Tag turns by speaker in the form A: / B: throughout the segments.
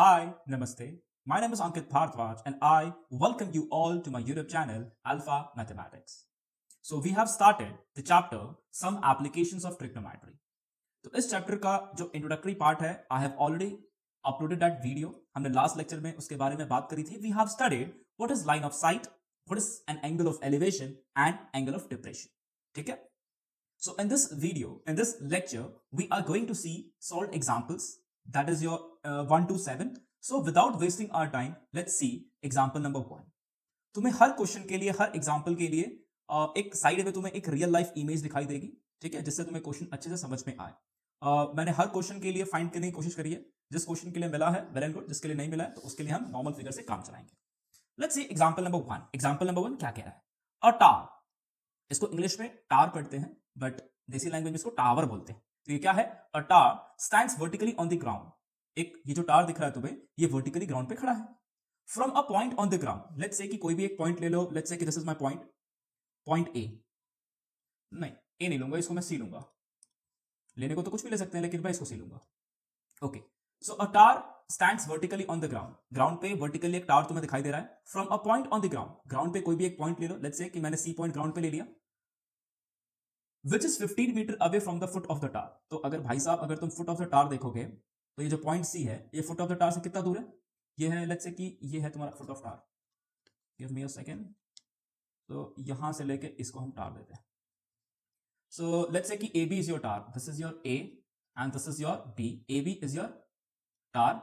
A: Hi, Namaste. My name is Ankit Bhardwaj and I welcome you all to my YouTube channel Alpha Mathematics. So we have started the chapter Some Applications of Trigonometry. तो इस chapter का जो introductory part है I have already uploaded that video. हमने last lecture में उसके बारे में बात करी थी. We have studied what is line of sight, what is an angle of elevation and angle of depression. ठीक है. So in this video, in this lecture, we are going to see solved examples. That is your 1 to 7. So without wasting our time, let's see example number 1. तुम्हें हर question के लिए, हर example के लिए एक side में तुम्हें एक रियल लाइफ इमेज दिखाई देगी. ठीक है, जिससे तुम्हें क्वेश्चन अच्छे से समझ में आए. मैंने हर क्वेश्चन के लिए फाइंड करने की कोशिश करी है. जिस क्वेश्चन के लिए मिला है वेल एंड गुड, जिसके लिए नहीं मिला है तो उसके लिए हम नॉर्मल फिगर से काम चलाएंगे. Let's see example number 1. Example number 1 क्या कह रहा है? अ टावर. इसको इंग्लिश में टावर पढ़ते हैं बट देसी लैंग्वेज में इसको टावर बोलते हैं. तो ये क्या है? अ tower stands vertically on the ground. एक ये जो टावर दिख रहा है तुम्हें, ये वर्टिकली ग्राउंड पे खड़ा है. From a point on the ground, let's say कि कोई भी एक पॉइंट ले लो. लेट्स से कि this is my point, point A. नहीं, ए नहीं लूंगा, इसको मैं सी लूंगा. लेने को तो कुछ भी ले सकते हैं लेकिन मैं इसको सी लूंगा. Okay. So a tower stands vertically on the ground. Ground पे वर्टिकली एक टावर तुम्हें दिखाई दे रहा है. From a point on the ground, ground पे कोई भी एक पॉइंट ले लो. लेट्स से कि मैंने सी पॉइंट ग्राउंड पे ले लिया. Which is 15 metre away from the foot of the tower. तो अगर भाई साहब अगर तुम फुट ऑफ द टावर देखोगे तो ये जो पॉइंट सी है ये फुट ऑफ द टावर से कितना दूर है? ये है लेट्स से कि ये है तुम्हारा foot of tower. Give me a second. तो यहां से लेके इसको हम टावर देते हैं. सो लेट्स से कि A B is your tower. This is your A and this is your B. A B is your tower.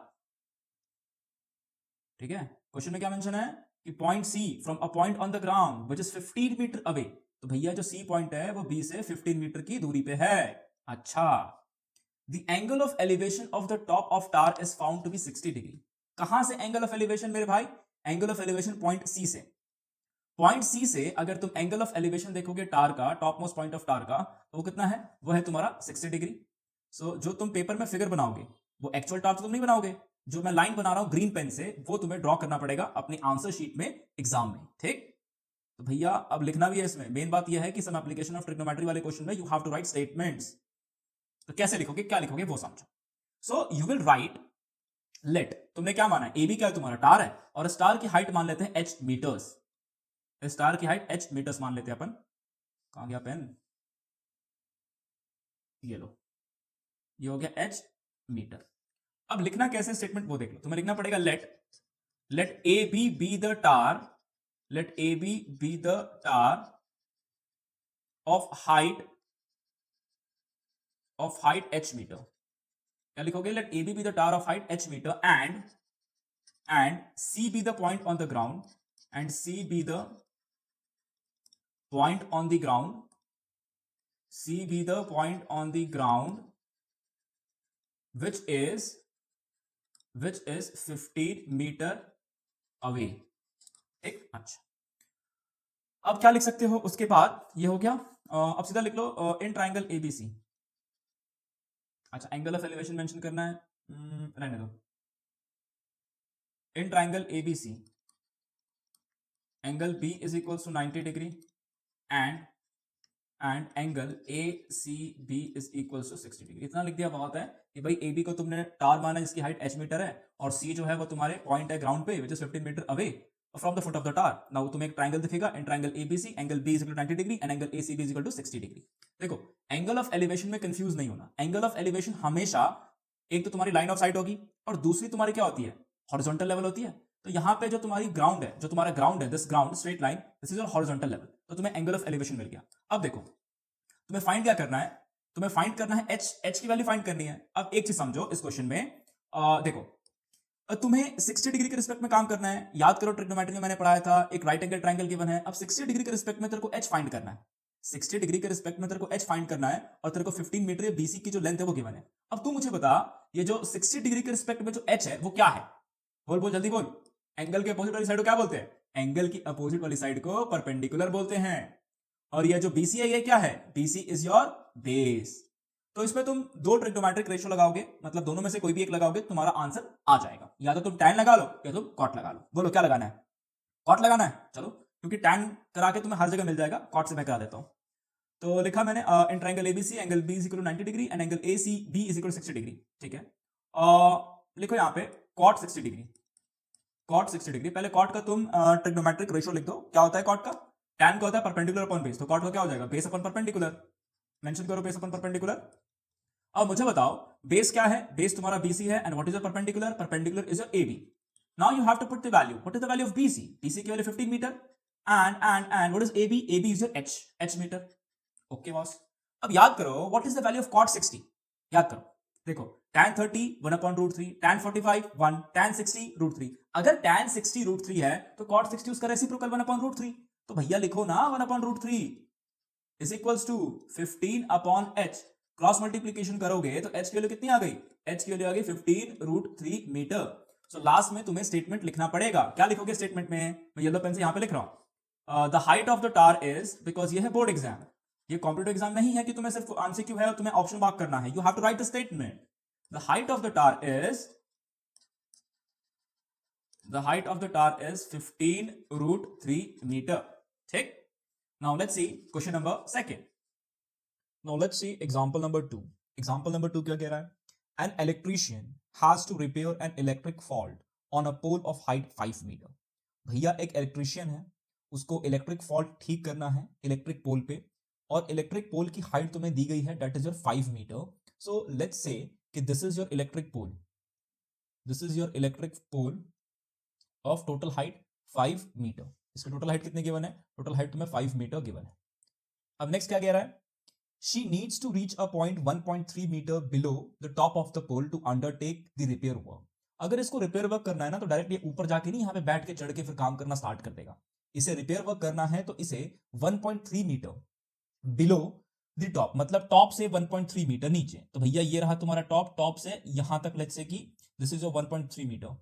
A: ठीक है. क्वेश्चन में क्या मेंशन है कि point C from a point on the ground which is 15 metre away. तो भैया जो C point है वो बी से 15 मीटर की दूरी पे है. अच्छा. The angle of elevation of the top of tower is found to be 60 degree. कहां से एंगल ऑफ एलिवेशन मेरे भाई? Angle of elevation point C से. पॉइंट सी से अगर तुम एंगल ऑफ एलिवेशन देखोगे टावर का, top most point of tower का, तो वो कितना है? वो है तुम्हारा 60 डिग्री. सो जो तुम पेपर में फिगर बनाओगे वो एक्चुअल टावर तो तुम नहीं बनाओगे. जो मैं लाइन बना रहा हूं ग्रीन पेन से वो तुम्हें ड्रॉ करना पड़ेगा अपनी आंसर शीट में एग्जाम में. ठीक. तो भैया अब लिखना भी है इसमें. मेन बात यह है कि सम एप्लीकेशन ऑफ ट्रिग्नोमेट्री वाले क्वेश्चन में you have to write statements. तो कैसे लिखोगे, क्या लिखोगे वो समझो. So you will write let. तुमने क्या माना है? ए बी क्या है? तुम्हारा टावर है. और स्टार की हाइट मान लेते हैं h मीटर्स. स्टार की हाइट h मीटर्स मान लेते हैं अपन. कहां गया पेन? ये लो, ये हो गया h मीटर. अब लिखना कैसे स्टेटमेंट वो देख लो. तुम्हें लिखना पड़ेगा let A B the tower. Let A B the tower of height h metre. क्या लिखोगे? Let A B the tower of height h metre and C B the point on the ground. And C B the point on the ground. C B the point on the ground which is 15 metre away. ठीक. अच्छा. अब क्या लिख सकते हो उसके बाद? ये हो गया. अब सीधा लिख लो इन ट्राइंगल एबीसी. अच्छा, एंगल ऑफ एलिवेशन मेंशन करना है, रहने दो. In triangle ABC angle B is equal to 90 degree and angle A C B is equal to 60 degree. इतना लिख दिया बहुत है कि भाई ए बी को तुमने टावर माना जिसकी हाइट h मीटर है और सी जो है वो तुम्हारे पॉइंट है ग्राउंड पे which is 15 metre away from the foot of the tower. Now तुम्हें एक ट्राइंगल दिखेगा in triangle ABC. Angle B is equal to 90 degree and angle ACB is equal to 60 degree. देखो, एंगल ऑफ एलिवेशन में confuse नहीं होना. Angle of elevation हमेशा एक तो तुम्हारी लाइन ऑफ साइट होगी और दूसरी तुम्हारी क्या होती है? हॉरिजॉन्टल लेवल होती है. तो यहां पे जो तुम्हारी ग्राउंड है, जो तुम्हारा ग्राउंड है, this ground straight line, this is your horizontal level. तो तुम्हें एंगल ऑफ एलिवेशन मिल गया. अब देखो, तुम्हें फाइंड क्या करना है? तुम्हें फाइंड करना है h की वैल्यू फाइंड करनी है. अब एक चीज समझो इस क्वेश्चन में. देखो, तुम्हें 60 डिग्री के रिस्पेक्ट में काम करना है. याद करो ट्रिग्नोमेट्री में मैंने पढ़ाया था एक राइट एंगल ट्रायंगल गिवन है. अब 60 डिग्री के रिस्पेक्ट में तेरे को h फाइंड करना है. 60 डिग्री के रिस्पेक्ट में तेरे को h फाइंड करना है और तेरे को 15 मीटर बीसी की जो लेंथ है वो गिवन है. अब तू मुझे बता, ये जो 60 डिग्री के रिस्पेक्ट में जो h है वो क्या है? बोल बोल जल्दी बोल. एंगल के अपोजिट वाली साइड को क्या बोलते हैं? एंगल की अपोजिट वाली साइड को परपेंडिकुलर बोलते हैं. और ये जो BC है ये क्या है? BC is your base. तो इसमें तुम दो ट्रिग्नोमेट्रिक रेशियो लगाओगे, मतलब दोनों में से कोई भी एक लगाओगे, तुम्हारा आंसर आ जाएगा. या तो तुम tan लगा लो या तुम cot लगा लो. बोलो क्या लगाना है? cot लगाना है. चलो, क्योंकि tan करा के तुम्हें हर जगह मिल जाएगा, cot से मैं करा देता हूं. तो लिखा मैंने in triangle ABC angle B is equal to 90 degree and angle ACB is equal to 60 degree. ठीक है. लिखो यहां पे कॉट 60 डिग्री, कॉट 60 डिग्री। पहले कॉट का तुम ट्रिग्नोमेट्रिक रेशियो लिख दो, क्या होता है कॉट का? tan का होता है परपेंडिकुलर अपॉन बेस, तो कॉट का क्या हो जाएगा? Base upon perpendicular. मेंशन करो बेस अपॉन परपेंडिकुलर। अब मुझे बताओ बेस क्या है? बेस तुम्हारा BC है, and what is your perpendicular? Perpendicular is your AB। Now you have to put the value. What is the value of BC? BC की value 15 metre, and what is AB? AB is your H metre. Okay boss. अब याद करो what is the value of cot 60। याद करो, देखो tan 30 1 upon root 3, tan 45 1, tan 60 root 3। अगर tan 60 root 3 है तो cot 60 उसका रेसिप्रोकल 1 अपॉन रूट 3। तो भैया लिखो ना 1 upon root 3 is equals to 15 upon h। Cross multiplication करोगे तो h की वैल्यू कितनी आ गई? h की वैल्यू आ गई 15 रूट 3 मीटर। सो लास्ट में तुम्हें स्टेटमेंट लिखना पड़ेगा। क्या लिखोगे स्टेटमेंट में? मैं येलो पेन से यहां पे लिख रहा हूं, the height of the tower is, because ये है बोर्ड एग्जाम, ये कॉम्पिटेटिव एग्जाम नहीं है कि तुम्हें सिर्फ आंसर क्यों है और तुम्हें ऑप्शन मार्क करना है। You have to write the statement. The height of the tower is, the height of the tower is 15 root 3 meter. ठीक? Now let's see question number second. Now let's see example number 2. Example number 2 क्या कह रहा है? An electrician has to repair an electric fault on a pole of height 5 meter. भैया एक electrician है, उसको electric fault ठीक करना है इलेक्ट्रिक पोल पे, और इलेक्ट्रिक पोल की हाइट तुम्हें दी गई है, that is your 5 metre. So let's say कि this is your electric pole, this is your electric pole of total height 5 metre. इसका टोटल हाइट कितने गिवन है? टोटल हाइट तुम्हें 5 मीटर गिवन है। अब नेक्स्ट क्या कह रहा है? She needs to reach a point 1.3 metre below the top of the pole to undertake the repair work. अगर इसको रिपेयर वर्क करना है ना तो डायरेक्ट ये ऊपर जाके नहीं, यहाँ पे बैठ के चढ़ के फिर काम करना स्टार्ट कर देगा। इसे रिपेयर वर्क करना है तो इसे 1.3 मीटर बिलो द टॉप, मतलब टॉप से 1.3 मीटर नीचे। तो भैया ये रहा तुम्हारा टॉप, टॉप से यहां तक लेट्स से कि दिस इज योर 1.3 मीटर,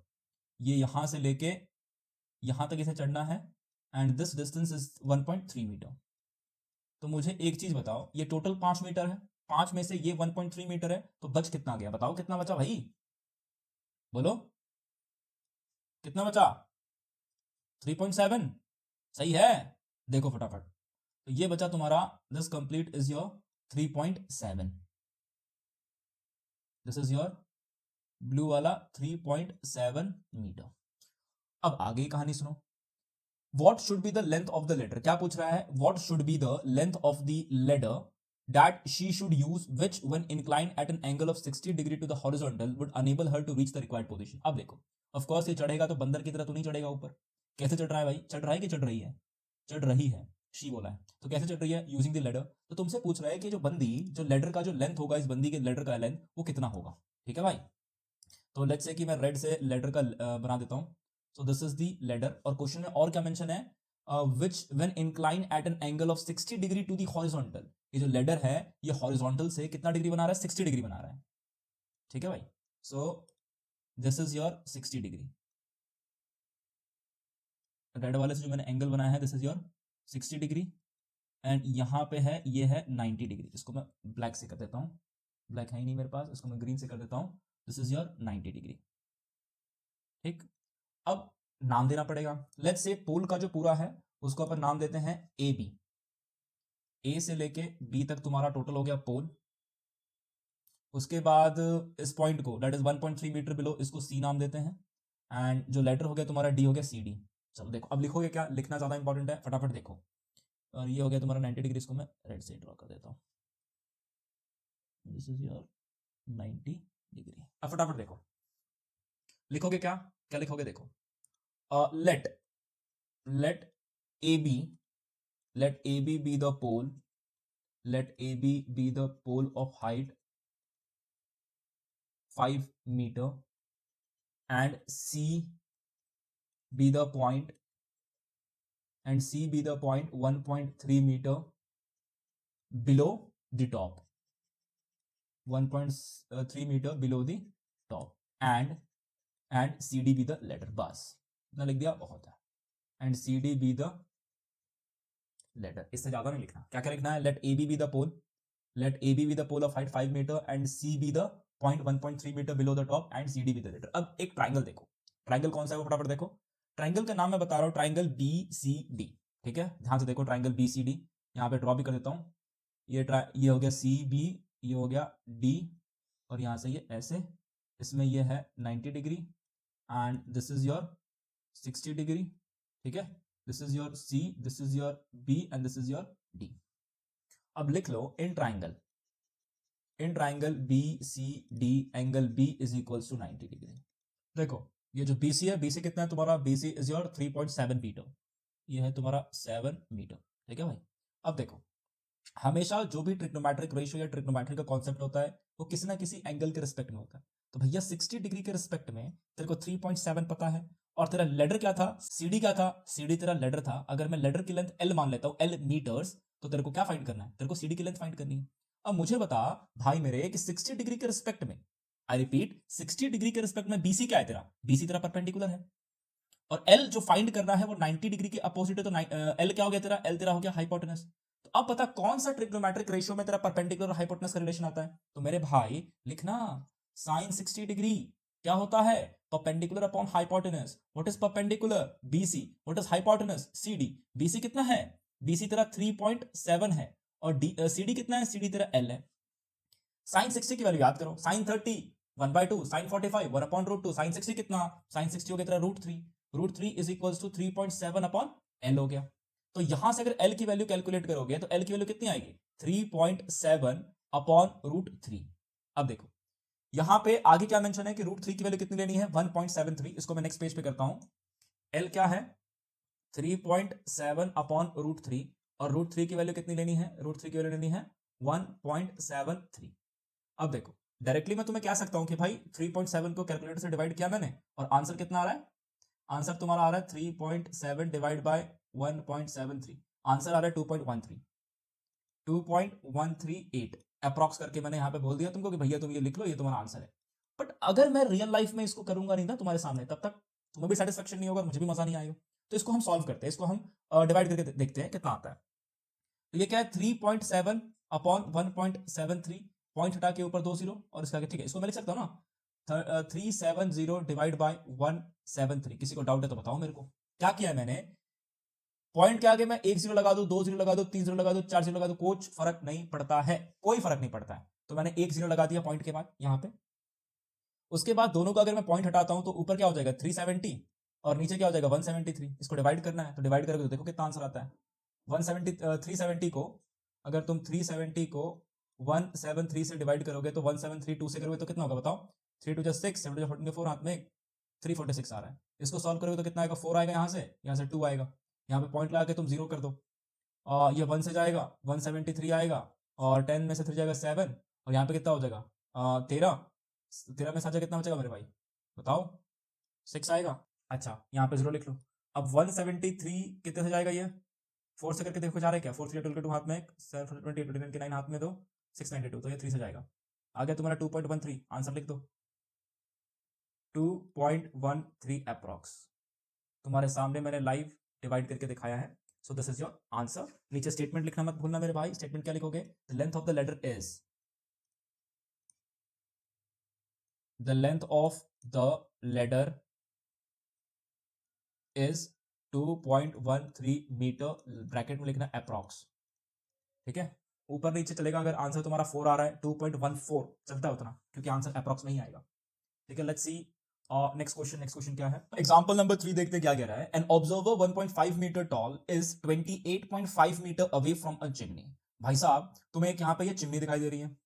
A: ये यहां से लेके यहां तक इसे चढ़ना है, and this distance is 1.3 metre. तो मुझे एक चीज बताओ, ये टोटल 5 मीटर है, 5 में से ये 1.3 मीटर है, तो बच कितना गया? बताओ कितना बचा भाई, बोलो कितना बचा? 3.7 सही है? देखो फटाफट, तो ये बचा तुम्हारा, this complete is your 3.7, this is your blue वाला 3.7 मीटर। अब आगे की कहानी सुनो। What should be the length of the ladder? क्या पूछ रहा है? What should be the length of the ladder that she should use, which when inclined at an angle of 60 degree to the horizontal would enable her to reach the required position? अब देखो, of course ये चढ़ेगा तो बंदर की तरह तो नहीं चढ़ेगा ऊपर। कैसे चढ़ रहा है भाई? चढ़ रहा है कि चढ़ रही है? चढ़ रही है, शी बोला है। तो कैसे चढ़ रही है? Using the ladder. तो तुमसे पूछ रहा है कि जो बंदी, जो लेडर का जो लेंथ होगा, इस बंदी के लेडर का लेंथ वो कितना होगा। ठीक है भाई? तो लेट्स से कि मैं रेड से लेडर का बना देता हूं। So this is the ladder, और क्वेश्चन में और क्या मेंशन है? Which when incline at an angle of 60 degree to the horizontal. ये जो लेडर है ये हॉरिजॉन्टल से कितना डिग्री बना रहा है? 60 डिग्री बना रहा है। ठीक है भाई? सो this is your 60 degree. Red वाले से जो मैंने एंगल बनाया है, this is your 60 degree, and यहां पे है, ये है 90 डिग्री। इसको मैं ब्लैक से कर देता हूं, ब्लैक है ही नहीं मेरे पास, इसको मैं ग्रीन से कर देता हूं। This is your 90 degree. ठीक, अब नाम देना पड़ेगा। लेट्स से पोल का जो पूरा है उसको अपन नाम देते हैं ए बी। ए से लेके बी तक तुम्हारा टोटल हो गया पोल। उसके बाद इस पॉइंट को, दैट इज 1.3 मीटर बिलो, इसको सी नाम देते हैं, एंड जो लेटर हो गया तुम्हारा डी हो गया सी डी। चलो देखो, अब लिखोगे क्या? लिखना ज्यादा इंपॉर्टेंट है, फटाफट देखो। और ये हो गया तुम्हारा 90 डिग्री, इसको मैं रेड से ड्रॉ कर देता हूँ। This is your 90 degree. अब फटाफट देखो, लिखोगे क्या? क्या लिखोगे? देखो, let AB, let AB be the pole, let AB be the pole of height 5 meter, and C be the point, and C be the point 1.3 meter below the top, 1.3 meter below the top, and CD be the letter। बस इतना लिख दिया, बहुत है। And CD be the letter, इससे ज्यादा नहीं लिखना। क्या क्या लिखना है? let AB be the pole, let AB be the pole of height 5 meter and C be the point 1.3 meter below the top and CD be the letter। अब एक ट्राइंगल देखो, ट्राइंगल कौन सा है वो फटाफट देखो। ट्राइंगल का नाम मैं बता रहा हूं, ट्राइंगल BCD। ठीक है, ध्यान से देखो, ट्राइंगल BCD। यहाँ पे ड्रॉ भी कर देता हूँ। ये हो गया CB, ये हो गया D, और यहाँ से ये ऐसे, इसमें ये है 90 degree, and this is your 60 degree, ठीक है, this is your C, this is your B and this is your D. अब लिख लो in triangle B C D angle B is equal to 90 degree. देखो ये जो बीसी है, BC कितना है तुम्हारा, बीसी इज योर 3.7 मीटर, ये है तुम्हारा 7 मीटर, ठीक है भाई। अब देखो हमेशा जो भी ट्रिग्नोमेट्रिक रेशियो या ट्रिग्नोमेट्री का कॉन्सेप्ट होता है वो किसी ना किसी एंगल के रिस्पेक्ट में होता है। तो भैया 60 डिग्री के रिस्पेक्ट में तेरे को 3.7 पता है, और तेरा लेडर क्या था, सीडी क्या था, सीडी तेरा लेडर था। अगर मैं लेडर की लेंथ एल मान लेता हूं, एल मीटर्स, तो तेरे को क्या फाइंड करना है, तेरे को सीडी की लेंथ फाइंड करनी है। अब मुझे बता भाई मेरे कि 60 डिग्री के रिस्पेक्ट में, आई रिपीट 60 डिग्री के रिस्पेक्ट में बीसी क्या है तेरा, बीसी तेरा परपेंडिकुलर है, और एल जो फाइंड करना है वो 90 डिग्री के अपोजिट है। तो एल क्या हो गया तेरा, एल तेरा हो गया हाइपोटेनस। तो अब पता कौन सा ट्रिग्नोमेट्रिक रेशियो में तेरा परपेंडिकुलर और हाइपोटेनस का रिलेशन आता है, तो मेरे भाई लिखना साइन 60 डिग्री क्या होता है, perpendicular upon hypotenuse. What is perpendicular, BC, what is hypotenuse, CD. BC कितना है, बीसी तेरा 3.7 है, और सीडी कितना है, सीडी तेरा एल है। साइन 60 की वैल्यू याद करो, साइन 30 1/2, साइन 45 1/√2, साइन 60 कितना, साइन 60 हो गया तेरा √3, √3 is equal to 3.7 upon L हो गया। तो यहां से अगर एल की वैल्यू कैलकुलेट करोगे तो एल की वैल्यू कितनी आएगी, 3.7 अपॉन √3। अब देखो यहां पे आगे क्या मेंशन है कि √3 की वैल्यू कितनी लेनी है, 1.73। इसको मैं नेक्स्ट पेज पे करता हूं। एल क्या है, 3.7 अपॉन √3, और √3 की वैल्यू कितनी लेनी है, √3 की वैल्यू लेनी है 1.73। अब देखो डायरेक्टली मैं तुम्हें कह सकता हूं कि भाई 3.7 को कैलकुलेटर से डिवाइड किया मैंने, और आंसर कितना आ रहा है, आंसर तुम्हारा आ रहा है 3.7 डिवाइड बाय 1.73, आंसर आ रहा है 2.13, 2.138 अप्रॉक्स करके मैंने यहां पे बोल दिया तुमको कि भैया तुम ये लिख लो, ये तुम्हारा आंसर है। बट अगर मैं रियल लाइफ में इसको करूंगा नहीं ना तुम्हारे सामने, तब तक तुम्हें भी सेटिस्फेक्शन नहीं होगा, मुझे भी मजा नहीं आएगा। तो इसको हम सॉल्व करते हैं, इसको हम डिवाइड करके देखते हैं कितना आता है। तो ये क्या है, 3.7 अपॉन 1.73, पॉइंट हटा के ऊपर 2 जीरो और इसका आगे, ठीक है, इसको मैं लिख सकता हूँ ना 370 डिवाइड बाय 173। किसी को डाउट है तो बताओ मेरे को। क्या किया है मैंने, पॉइंट के आगे मैं 1 जीरो लगा दूं, 2 जीरो लगा दूं, 3 जीरो लगा दूं, 4 जीरो लगा दूं, कुछ फर्क नहीं पड़ता है, कोई फर्क नहीं पड़ता है। तो मैंने 1 जीरो लगा दिया पॉइंट के बाद यहां पे। उसके बाद दोनों का अगर मैं पॉइंट हटाता हूं तो ऊपर क्या हो जाएगा 370, और नीचे क्या हो जाएगा 173। इसको डिवाइड करना है, तो डिवाइड करोगे तो देखो कितना आंसर आता है, 370 को, अगर तुम 370 को 173 से डिवाइड करोगे तो 1732 से करोगे तो कितना होगा बताओ, 3 2 6, 7 2 14 4 हाथ में 346 आ रहा है। इसको सॉल्व करोगे तो कितना आएगा, 4 आएगा, यहाँ से 2 आएगा, यहाँ पे पॉइंट लगा के तुम जीरो कर दो, और ये 1 से जाएगा 173 आएगा, और 10 में से 3 जाएगा 7, और यहाँ पे कितना हो जाएगा 13, 13 में साझा कितना बचेगा मेरे भाई बताओ, 6 आएगा। अच्छा यहाँ पे जीरो लिख लो। अब 173 कितने से जाएगा, ये 4 से करके देखो जा रहा है क्या, 4 3 12 हाथ में, 7 20 29 के 9 हाथ में दो, 692, तो ये 3 से जाएगा। आ गया तुम्हारा 2.13, आंसर लिख दो 2.13 अप्रॉक्स। तुम्हारे सामने मैंने लाइव डिवाइड करके दिखाया है। So this is your answer. नीचे स्टेटमेंट लिखना मत भूलना मेरे भाई। स्टेटमेंट क्या लिखोगे, the length of the ladder is, the length of the ladder is 2.13 metre, bracket में लिखना अप्रॉक्स, ठीक है। ऊपर नीचे चलेगा, अगर आंसर तुम्हारा 4 आ रहा है 2.14 चलता है उतना, क्योंकि आंसर अप्रॉक्स नहीं आएगा, ठीक है। लेट्स सी नेक्स्ट क्वेश्चन क्या है। एग्जांपल नंबर 3 देखते क्या कह रहा है। An observer 1.5 metre tall is 28.5 metre away from a chimney. भाई साहब तुम्हें एक यहाँ पे ये चिमनी दिखाई दे रही है,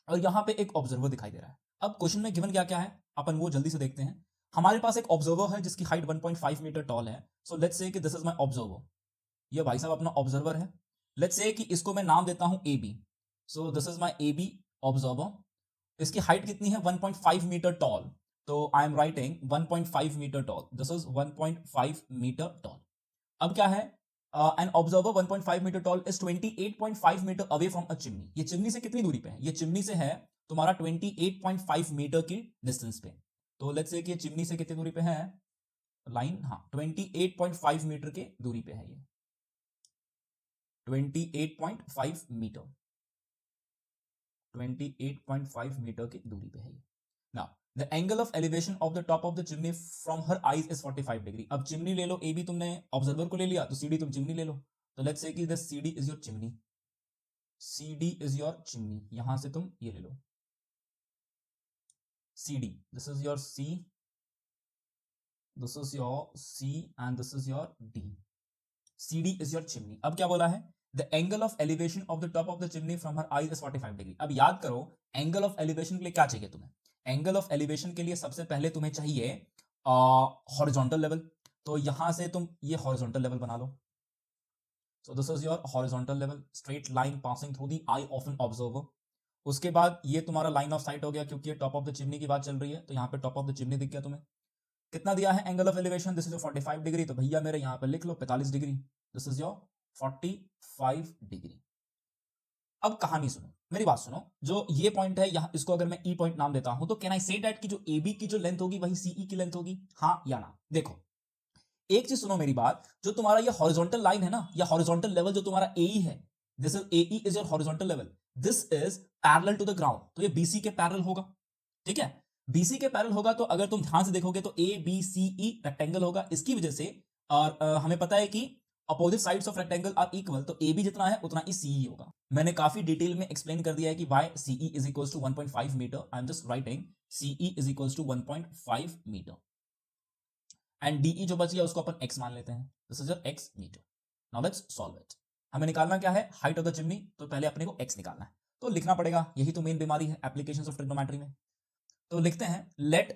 A: और यहाँ पे एक ऑब्जर्वर दिखाई दे रहा है। अब क्वेश्चन में गिवन क्या क्या है अपन वो जल्दी से देखते हैं। हमारे पास एक ऑब्जर्वर है जिसकी हाइट 1.5 मीटर टॉल है। सो लेट्स से कि दिस इज माय ऑब्जर्वर, ये भाई साहब अपना ऑब्जर्वर है। लेट्स से कि इसको मैं नाम देता हूं A B. So this is my A B observer. इसकी हाइट कितनी है 1.5 मीटर टॉल, तो I am writing 1.5 metre tall, this is 1.5 metre tall. अब क्या है, an observer 1.5 metre tall is 28.5 metre away from a chimney. ये chimney से कितनी दूरी पे है, ये चिमनी से है तुम्हारा 28.5 मीटर की डिस्टेंस पे। तो लेट्स से कि ये चिमनी से कितनी दूरी पे है, लाइन, हाँ 28.5 मीटर के दूरी पे है ये, 28.5 मीटर, 28.5 मीटर की दूरी पे है ये। Now the angle of elevation of the top of the chimney from her eyes is 45 degree. अब चिमनी ले लो, ए बी तुमने ऑब्जर्वर को ले लिया, तो सीडी तुम चिमनी ले लो। तो लेट्स से कि the CD is your chimney, CD is your chimney, यहां से तुम ये ले लो CD, this is your C this is your C and this is your D. CD is your chimney. अब क्या बोला है? The angle of elevation of the top of the chimney from her eyes is 45 degree. अब याद करो angle of elevation के लिए क्या चाहिए तुम्हें? एंगल ऑफ एलिवेशन के लिए सबसे पहले तुम्हें चाहिए हॉरिजॉन्टल लेवल. तो यहां से तुम ये हॉरिजॉन्टल लेवल बना लो. So this is your horizontal level, straight line passing through the eye of an observer. उसके बाद ये तुम्हारा लाइन ऑफ साइट हो गया, क्योंकि ये टॉप ऑफ द चिमनी की बात चल रही है, तो यहाँ पे टॉप ऑफ द चिमनी दिख गया तुम्हें. कितना दिया है angle of elevation? This is your 45 degree. तो भैया मेरे यहाँ पे लिख लो 45 degree. This is your 45 degree. अब कहानी सुनो, मेरी बात सुनो. जो ये पॉइंट है यहाँ, इसको अगर मैं ई पॉइंट नाम देता हूं तो कैन आई से दैट कि जो ए बी की जो लेंथ होगी वही सीई की लेंथ होगी? हाँ या ना? देखो एक चीज सुनो मेरी बात. जो तुम्हारा ये हॉरिजॉन्टल लाइन है ना, या हॉरिजॉन्टल लेवल जो तुम्हारा एई है, this is AE is your horizontal level. This is parallel to the ground. तो ये बीसी के पैरेलल होगा. ठीक है, बीसी के पैरेलल होगा. तो अगर तुम ध्यान से देखोगे तो A B C E rectangle होगा. इसकी वजह से और हमें पता है कि opposite sides of rectangle are equal. तो ए बी जितना है उतना ही सीई होगा. मैंने काफी डिटेल में एक्सप्लेन कर दिया है कि Y CE is equals to 1.5 metre. I am just writing CE is equals to 1.5 metre. And DE जो बच गया उसको अपन एक्स मान लेते हैं. This is your X metre. Now let's solve it. हमें निकालना क्या है? Height of the chimney. तो पहले अपने को एक्स निकालना है, तो लिखना पड़ेगा. यही तो मेन बीमारी है एप्लीकेशंस ऑफ ट्रिग्नोमेट्री में. तो लिखते हैं let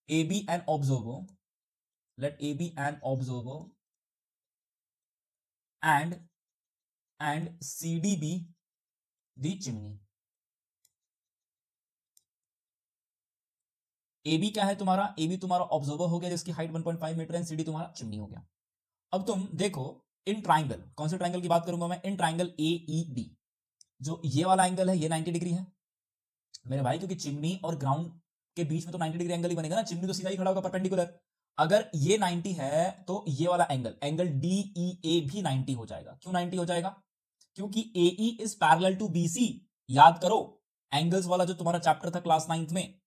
A: A B an observer, let A B an observer and C D be the chimney. A B क्या है तुम्हारा? ए बी तुम्हारा ऑब्जर्वर हो गया जिसकी हाइट 1.5 मीटर है. सीडी तुम्हारा चिमनी हो गया. अब तुम देखो इन ट्राइंगल, कौन से ट्राइंगल की बात करूंगा मैं? इन ट्राइंगल ए ई डी. जो ये वाला एंगल है ये 90 डिग्री है मेरे भाई, क्योंकि चिमनी और ग्राउंड के बीच में तो 90 डिग्री एंगल ही बनेगा ना. चिमनी तो सीधा ही खड़ा होगा परपेंडिकुलर. अगर ये 90 है तो ये वाला एंगल डी ई ए भी 90 हो जाएगा. क्यों 90 हो जाएगा? क्योंकि A E is parallel to B C. याद करो एंगल्स वाला जो तुम्हारा चैप्टर था क्लास 9th में,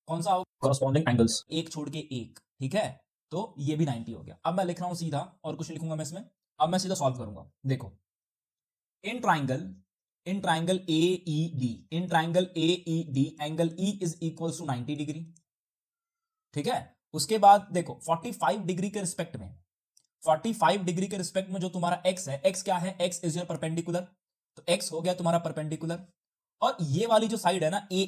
A: कौन सा? कॉरस्पॉन्डिंग एंगल्स, एक छोड़ के एक. ठीक है, तो ये भी 90 हो गया. अब मैं लिख रहा हूं सीधा, और कुछ लिखूंगा मैं इसमें. अब मैं सीधा सॉल्व करूंगा. देखो in triangle A E D, in triangle A E D angle E is equal to 90 degree. ठीक है, उसके बाद देखो 45 डिग्री के रिस्पेक्ट में, 45 डिग्री के रिस्पेक्ट में जो तुम्हारा एक्स है, एक्स क्या है? X is your perpendicular. तो एक्स हो गया तुम्हारा परपेंडिकुलर. और ये वाली जो साइड है ना ए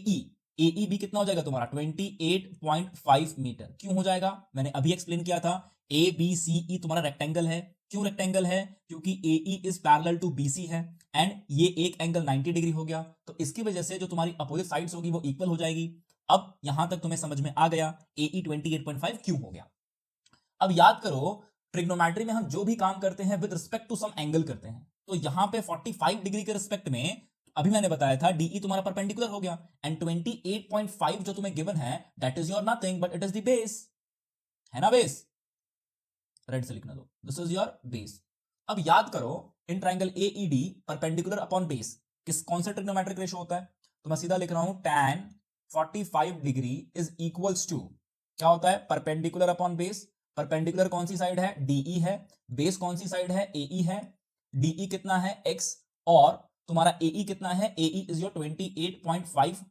A: ई भी कितना हो जाएगा तुम्हारा? 28.5 मीटर. क्यों हो जाएगा? मैंने अभी एक्सप्लेन किया था. ए बी सी ई तुम्हारा रेक्टेंगल है. क्यों रेक्टेंगल है? क्योंकि A E is parallel to B C है एंड ये एक एंगल 90 डिग्री हो गया. तो इसकी वजह से जो तुम्हारी अपोजिट साइड्स होगी वो इक्वल हो जाएगी. अब यहां तक तुम्हें समझ में आ गया ए ई 28.5 क्यों हो गया. अब याद करो ट्रिग्नोमेट्री में हम जो भी काम करते हैं with respect to some angle करते हैं. तो यहां पे 45 डिग्री के रिस्पेक्ट में अभी मैंने बताया था डीई तुम्हारा परपेंडिकुलर हो गया. एंड 28.5 जो तुम्हें गिवन है that is your nothing but it is the base. है ना बेस? रेड से लिखना दो. This is your base. अब याद करो इन triangle A E D perpendicular upon base कौन सा ट्रिग्नोमेट्रिक रेशो होता है? तो मैं सीधा लिख रहा हूं tan 45 degree is equals to क्या होता है? Perpendicular upon base. परपेंडिकुलर कौन सी साइड है? डीई है. बेस कौन सी साइड है? एई है. डीई कितना है? एक्स. और तुम्हारा एई कितना है? एई इज योर 28.5.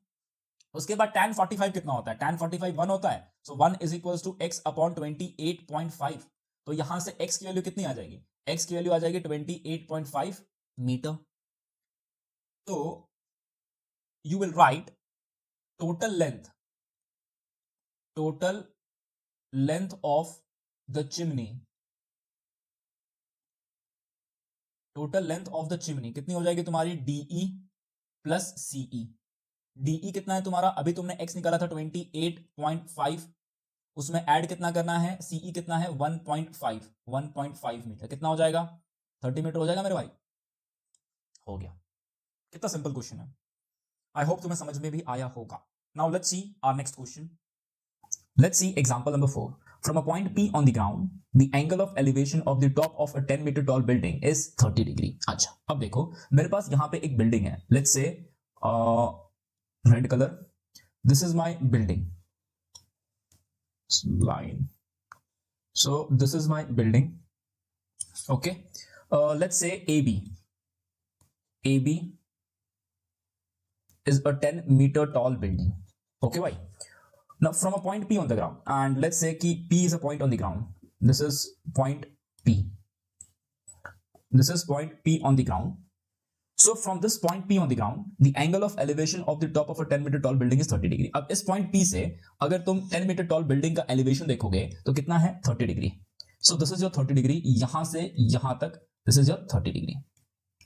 A: उसके बाद tan 45 कितना होता है? tan 45 1 होता है. So 1 is equals to x upon 28.5. तो यहां से x की वैल्यू कितनी आ जाएगी? x की वैल्यू आ जाएगी 28.5 मीटर. तो you will right total length of the chimney, total length of the chimney कितनी हो जाएगी तुम्हारी? DE plus CE. डीई कितना है तुम्हारा? अभी तुमने x निकाला था 28.5, उसमें ऐड कितना करना है? सीई कितना है? 1.5 मीटर. कितना हो जाएगा? 30 मीटर हो जाएगा मेरे भाई. हो गया. कितना सिंपल क्वेश्चन है. आई होप तुम्हें समझ में भी आया होगा. Now let's see our next question. Let's see example number 4. From a point P on the ground, the angle of elevation of the top of a 10 meter tall building is 30 degree. अच्छा, अब देखो मेरे पास यहाँ पे एक building है. Let's say red color. This is my building. Line. So this is my building. Okay. Let's say AB. AB is a 10 meter tall building. Okay, भाई. Now from a point P on the ground, and let's say कि P is a point on the ground. This is point P. This is point P on the ground. So from this point P on the ground, the angle of elevation of the top of a 10 meter tall building is 30 degree. अब इस point P से अगर तुम 10 meter tall building का elevation देखोगे तो कितना है 30 degree. So this is your 30 degree. यहां से यहां तक this is your 30 degree.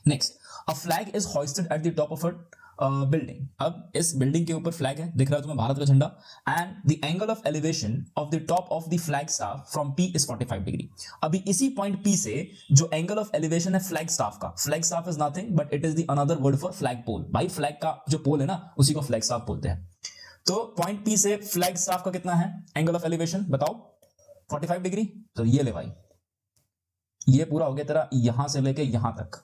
A: Next, a flag is hoisted at the top of a building. अब इस बिल्डिंग के ऊपर फ्लैग है, दिख रहा है तुम्हें भारत का झंडा. And the angle of elevation of the top of the flag staff from P is 45 degree. अभी इसी पॉइंट पी से जो एंगल ऑफ एलिवेशन है फ्लैग स्टाफ का, flag staff is nothing but it is the another word for flag pole. भाई flag का जो पोल है ना उसी को फ्लैग स्टाफ बोलते हैं. तो पॉइंट पी से फ्लैग स्टाफ का कितना है एंगल ऑफ एलिवेशन बताओ 45 डिग्री. तो ये ले भाई, ये पूरा हो गया तेरा यहां से लेके यहां तक,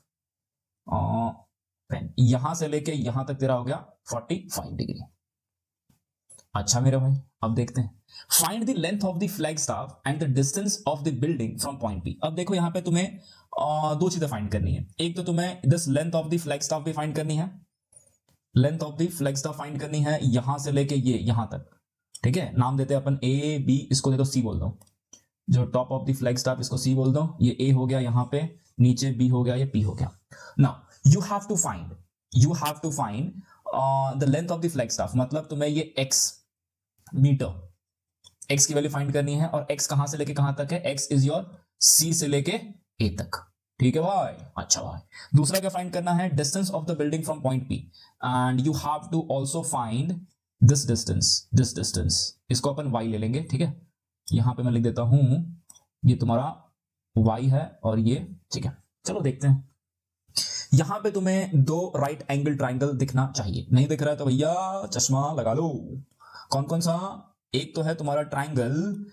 A: यहां से लेके यहां तक तेरा हो गया 45 डिग्री. अच्छा मेरे भाई अब देखते हैं. Find the length of the flag staff and the distance of the building from point P. अब देखो यहां पे तुम्हें दो चीजें फाइंड करनी है. एक तो तुम्हें this length of the flag staff भी फाइंड करनी है, length of the flag staff find करनी है यहां से लेके ये यहां तक. ठीक है, नाम देते हैं अपन ए बी, इसको दे दो सी बोल दो. जो top of the flag staff इसको सी बोल दो, ये ए हो गया यहां पे, नीचे बी हो गया, ये पी हो गया. Now you have to find the length of the flag staff. मतलब तुम्हें ये x मीटर, x की वैल्यू फाइंड करनी है. और x कहां से लेके कहां तक है, x इज योर c से लेके a तक. ठीक है भाई. अच्छा भाई, दूसरा क्या फाइंड करना है, distance of the building from point p. And you have to also find this distance. इसको अपन y ले लेंगे. ठीक है, यहां पे मैं लिख देता हूं ये तुम्हारा y है और ये. ठीक है, चलो देखते हैं. यहां पे तुम्हें दो राइट एंगल ट्राइंगल दिखना चाहिए. नहीं दिख रहा है तो भैया चश्मा लगा लो. कौन कौन सा, एक तो है तुम्हारा ट्राइंगल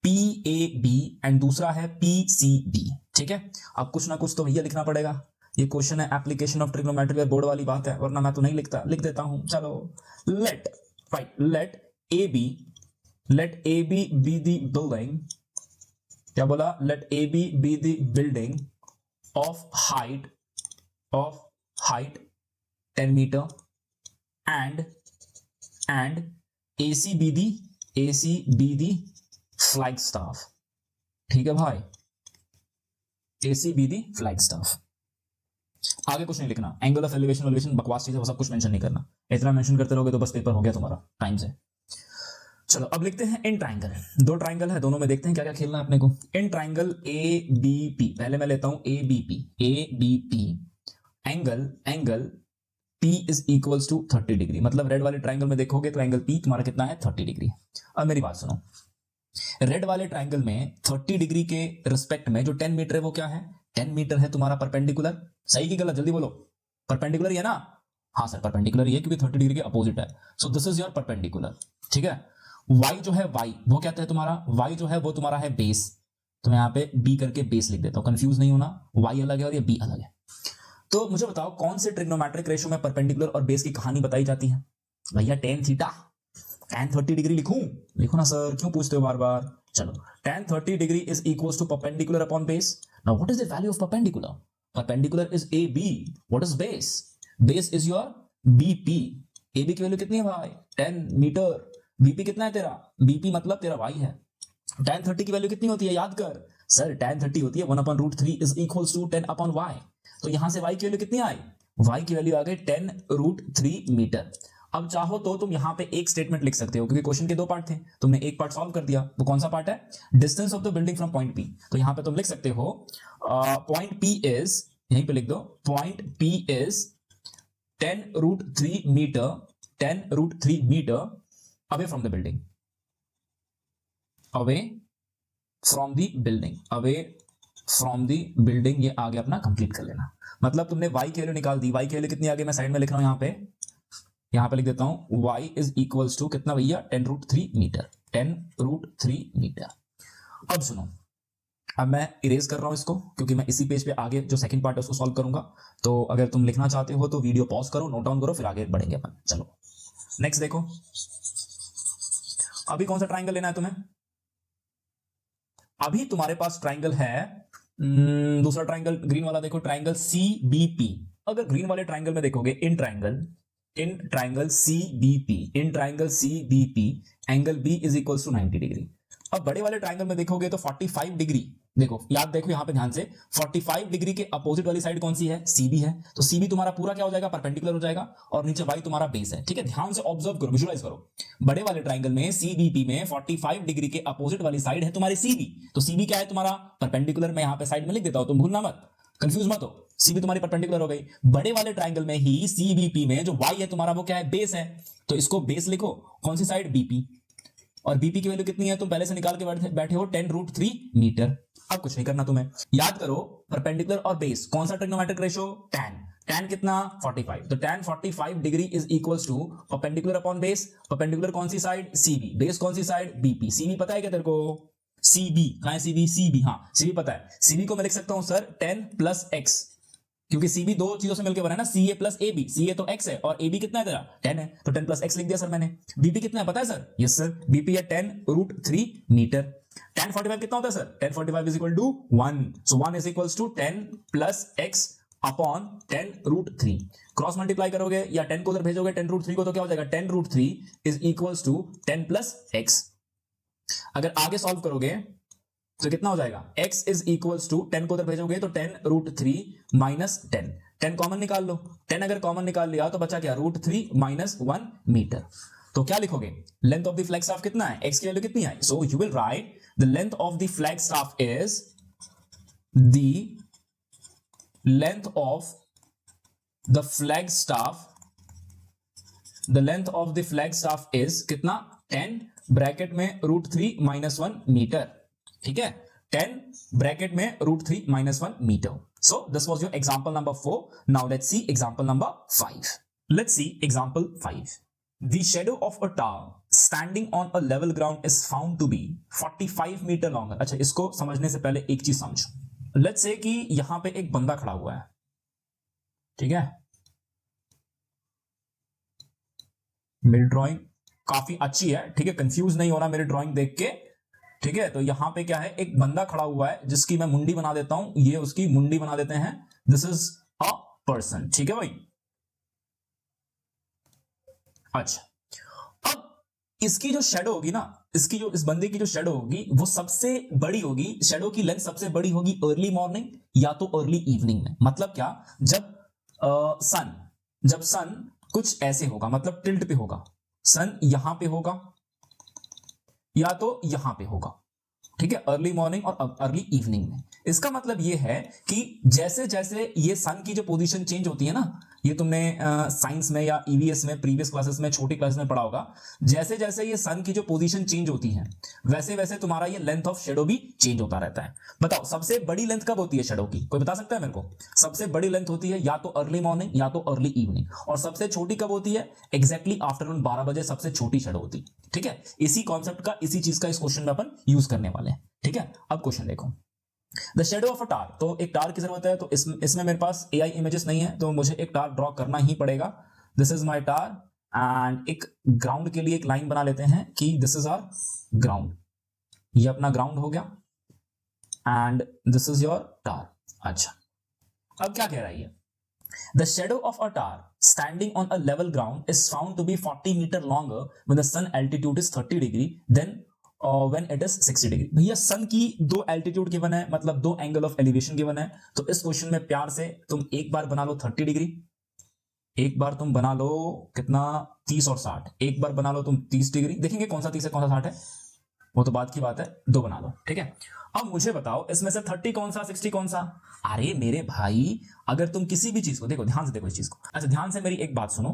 A: PAB एंड दूसरा है PCB. ठीक है, अब कुछ ना कुछ तो भैया लिखना पड़ेगा. ये क्वेश्चन है एप्लीकेशन ऑफ ट्रिग्नोमेट्री, बोर्ड वाली बात है, वरना मैं तो नहीं लिखता, लिख देता हूं. चलो let AB be the building. क्या बोला, let AB be the building of height 10 meter and AC be the flag staff. ठीक है भाई, AC be the flag staff. आगे कुछ नहीं लिखना. एंगल ऑफ एलिवेशन बकवास चीज है, वो सब कुछ मेंशन नहीं करना. इतना मेंशन करते रहोगे तो बस पेपर हो गया तुम्हारा टाइम से. चलो अब लिखते हैं इन ट्राइंगल. दो ट्राइंगल है, दोनों में देखते हैं क्या क्या खेलना है अपने को. इन ट्राइंगल ABP, पहले मैं लेता हूं ABP. Angle P is equals to 30 degree. मतलब रेड वाले ट्राइंगल में देखोगे तो एंगल P तुम्हारा कितना है 30 डिग्री. अब मेरी बात सुनो, रेड वाले ट्राइंगल में 30 डिग्री के रिस्पेक्ट में जो 10 मीटर है वो क्या है, 10 मीटर है तुम्हारा परपेंडिकुलर. सही की गलत जल्दी बोलो, परपेंडिकुलर ही है ना. हाँ सर परपेंडिकुलर ही है क्योंकि 30 डिग्री के अपोजिट है. So this is your perpendicular. ठीक है, y जो है y वो क्या है तुम्हारा, y जो है वो तुम्हारा है बेस. तो मैं यहाँ पे b करके बेस लिख देता हूँ, कंफ्यूज नहीं होना. y अलग है और ये b अलग है. तो मुझे बताओ कौन से ट्रिग्नोमेट्रिक रेशियो में परपेंडिकुलर और बेस की कहानी बताई जाती है. भैया tan थीटा, tan 30 डिग्री लिखो ना सर, क्यों पूछते हो बार बार. चलो tan 30 degree is equals to perpendicular upon base. Now what is the value of perpendicular. Perpendicular is AB. What is base, base is your BP. AB की value कितनी है भाई 10 मीटर. BP कितना है तेरा, BP मतलब तेरा y है. tan 30 की वैल्यू कितनी होती है याद कर सर, tan 30 होती है 1/√3 इज इक्वल्स टू 10/y. तो यहां से y की वैल्यू कितनी आई, y की वैल्यू आ गई 10√3 मीटर. अब चाहो तो तुम यहां पे एक स्टेटमेंट लिख सकते हो क्योंकि क्वेश्चन के दो पार्ट थे, तुमने एक पार्ट सॉल्व कर दिया. वो कौन सा पार्ट है, distance of the building from point P. तो यहां पे तुम लिख सकते हो पॉइंट P इज, यहीं पे लिख दो, point P is 10√3 metre away from the building. Away from the building ये आगे अपना कंप्लीट कर लेना. मतलब तुमने y की वैल्यू निकाल दी. y की वैल्यू कितनी आ गई, मैं साइड में लिख रहा हूं, यहां पे लिख देता हूं y इज इक्वल्स टू कितना भैया 10√3 मीटर. 10√3 मीटर. अब सुनो, अब मैं इरेज कर रहा हूं इसको क्योंकि मैं इसी पेज पे आगे जो सेकंड पार्ट है उसको सॉल्व करूंगा. तो अगर तुम लिखना चाहते हो तो वीडियो पॉज करो, नोट डाउन करो, फिर आगे बढ़ेंगे अपन. चलो नेक्स्ट देखो, अभी कौन सा ट्राइंगल लेना है तुम्हें. अभी तुम्हारे पास ट्राइंगल है दूसरा ट्राइंगल ग्रीन वाला. देखो ट्राइंगल CBP. अगर ग्रीन वाले ट्राइंगल में देखोगे in triangle in triangle CBP angle B is equal to 90 degree. अब बड़े वाले ट्राइंगल में देखोगे तो 45 डिग्री, देखो याद देखो यहां पे ध्यान से, 45 डिग्री के अपोजिट वाली साइड कौन सी है? CB है। तो CB तुम्हारा पूरा क्या हो जाएगा? परपेंडिकुलर हो जाएगा, और नीचे Y तुम्हारा बेस है। ठीक है, ध्यान से ऑब्जर्व करो, विजुअलाइज करो। बड़े वाले ट्राइंगल में CBP में 45 डिग्री के अपोजिट वाली साइड है तुम्हारी CB। तो CB क्या है तुम्हारा? परपेंडिकुलर। मैं यहां पे साइड में लिख देता हूं, तुम भूलना मत, कंफ्यूज मत हो। CB तुम्हारी परपेंडिकुलर हो गई। बड़े वाले ट्राइंगल में ही CBP में जो Y है तुम्हारा वो क्या है? बेस है। तो इसको बेस लिखो, कौन सी साइड? BP। और BP की वैल्यू कितनी है तुम पहले से निकाल के बैठे हो, 10√3 मीटर। अब कुछ नहीं करना तुम्हें, याद करो परपेंडिकुलर और बेस कौन सा ट्रिग्नोमेट्रिक रेशियो? tan कितना? 45। तो tan 45 degree is equals to perpendicular upon base. Perpendicular कौन सी साइड? CB। बेस कौन सी साइड? BP। CB पता है क्या तेरे को? CB कहां है? CB हाँ CB पता है। CB को मैं लिख सकता हूं सर 10 + x, क्योंकि CB दो चीजों से मिलकर बना है ना, CA + AB। CA तो x है और AB कितना है तेरा? 10 है, तो 10 + x लिख दिया सर मैंने। BP कितना है पता है सर? यस सर, BP है 10√3 मीटर। tan 45 कितना होता है sir? tan 45 is equal to 1। So 1 is equal to 10 + x upon 10√3। Cross multiply करोगे या 10 को उधर भेजोगे 10√3 को, तो क्या हो जाएगा? 10√3 इज इक्वल टू 10 + x। अगर आगे सॉल्व करोगे तो कितना हो जाएगा? x इज इक्वल्स टू 10 को उधर भेजोगे तो 10√3 माइनस 10। 10 कॉमन निकाल लो, 10 अगर कॉमन निकाल लिया तो बचा क्या? √3 - 1 मीटर। तो क्या लिखोगे? Length of the flag staff कितना है? x की वैल्यू कितनी है? सो you will right the length of the flag staff is the length of the flag staff, the length of the flag staff is कितना? 10 bracket में √3 - 1 metre. ठीक है, 10 bracket में √3 - 1 metre. So this was your example number 4. Now let's see example number 5. Let's see example 5. The shadow of a tower standing on a level ground is found to be 45 meter long. अच्छा, इसको समझने से पहले एक चीज समझो। Let's say कि यहां पे एक बंदा खड़ा हुआ है, ठीक है। मेरी ड्राइंग काफी अच्छी है, ठीक है, कंफ्यूज नहीं होना मेरी ड्राइंग देख के, ठीक है। तो यहां पे क्या है? एक बंदा खड़ा हुआ है जिसकी मैं मुंडी बना देता हूं, ये उसकी मुंडी बना देते हैं। दिस इज अ पर्सन, ठीक है भाई। अच्छा, अब इसकी जो शेडो होगी ना, इसकी जो इस बंदे की जो शेडो होगी वो सबसे बड़ी होगी, शेडो की लेंथ सबसे बड़ी होगी अर्ली मॉर्निंग या तो अर्ली इवनिंग में। मतलब क्या? जब सन कुछ ऐसे होगा, मतलब टिल्ट पे होगा, सन यहां पे होगा या तो यहां पे होगा, ठीक है, अर्ली मॉर्निंग और अर्ली इवनिंग में। इसका मतलब ये है कि जैसे जैसे ये सन की जो पोजीशन चेंज होती है ना, ये तुमने साइंस में या ईवीएस में प्रीवियस क्लासेस में, छोटी क्लासेस में पढ़ा होगा, जैसे जैसे ये सन की जो पोजीशन चेंज होती है वैसे वैसे तुम्हारा ये लेंथ ऑफ शेडो भी चेंज होता रहता है। बताओ सबसे बड़ी लेंथ कब होती है शेडो की? कोई बता सकता है मेरे को? सबसे बड़ी लेंथ होती है या तो अर्ली मॉर्निंग या तो अर्ली इवनिंग, और सबसे छोटी कब होती है? एग्जैक्टली आफ्टरनून 12 बजे सबसे छोटी शेडो होती है, ठीक है। इसी कॉन्सेप्ट का, इसी चीज का इस क्वेश्चन में अपन यूज करने वाले हैं, ठीक है। अब क्वेश्चन देखो, द शेडो ऑफ अ टार। तो एक टार की जरूरत है, तो इसमें मेरे पास एआई इमेजेस नहीं है, तो मुझे एक टार ड्रॉ करना ही पड़ेगा। This is my tar, and एक ग्राउंड के लिए एक लाइन बना लेते हैं कि दिस इज आवर ग्राउंड। ये अपना ग्राउंड हो गया, एंड दिस इज योर टार। अच्छा, अब क्या कह रहा है ये? The shadow of a tar standing on a level ground is found to be 40 meter longer when the sun altitude is 30 degree than when it is 60 degree. भैया सन की दो एल्टीट्यूड गिवन है, मतलब दो एंगल ऑफ एलिवेशन गिवन है, तो इस question में प्यार से तुम एक बार बना लो 30 डिग्री, एक बार तुम बना लो कितना 30 और 60, एक बार बना लो तुम 30 डिग्री। देखेंगे कौन सा 30 है कौन सा 60 है, वो तो बात की बात है, दो बना लो, ठीक है। अब मुझे बताओ इसमें से 30 कौन सा, 60 कौन सा? अरे मेरे भाई, अगर तुम किसी भी चीज को देखो, ध्यान से देखो इस चीज को। अच्छा, ध्यान से मेरी एक बात सुनो।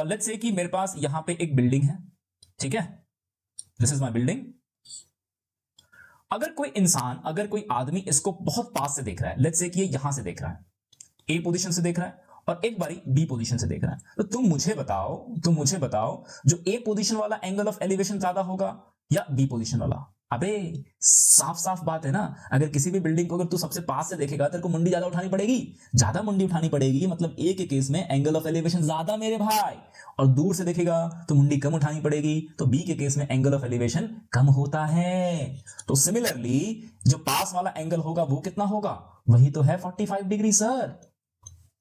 A: लेट्स से कि मेरे पास यहां पे एक बिल्डिंग है, ठीक है, दिस इज माय बिल्डिंग। अगर कोई इंसान, अगर कोई आदमी इसको बहुत पास से देख रहा है, लेट्स से कि ये यहां से देख रहा है, ए पोजीशन से देख रहा है और एक बारी बी पोजीशन से देख रहा है, तो तुम मुझे बताओ जो ए पोजीशन वाला एंगल ऑफ एलिवेशन ज्यादा होगा या बी पोजीशन वाला? अबे साफ साफ बात है ना, अगर किसी भी बिल्डिंग को अगर तू सबसे पास से देखेगा तेरे को मुंडी ज्यादा उठानी पड़ेगी, ज्यादा मुंडी उठानी पड़ेगी, मतलब ए के केस में एंगल ऑफ एलिवेशन ज्यादा मेरे भाई, और दूर से देखेगा तो मुंडी कम उठानी पड़ेगी, तो बी के केस में एंगल ऑफ एलिवेशन कम होता है। तो सिमिलरली जो पास वाला एंगल होगा वो कितना होगा? वही तो है 45 डिग्री सर।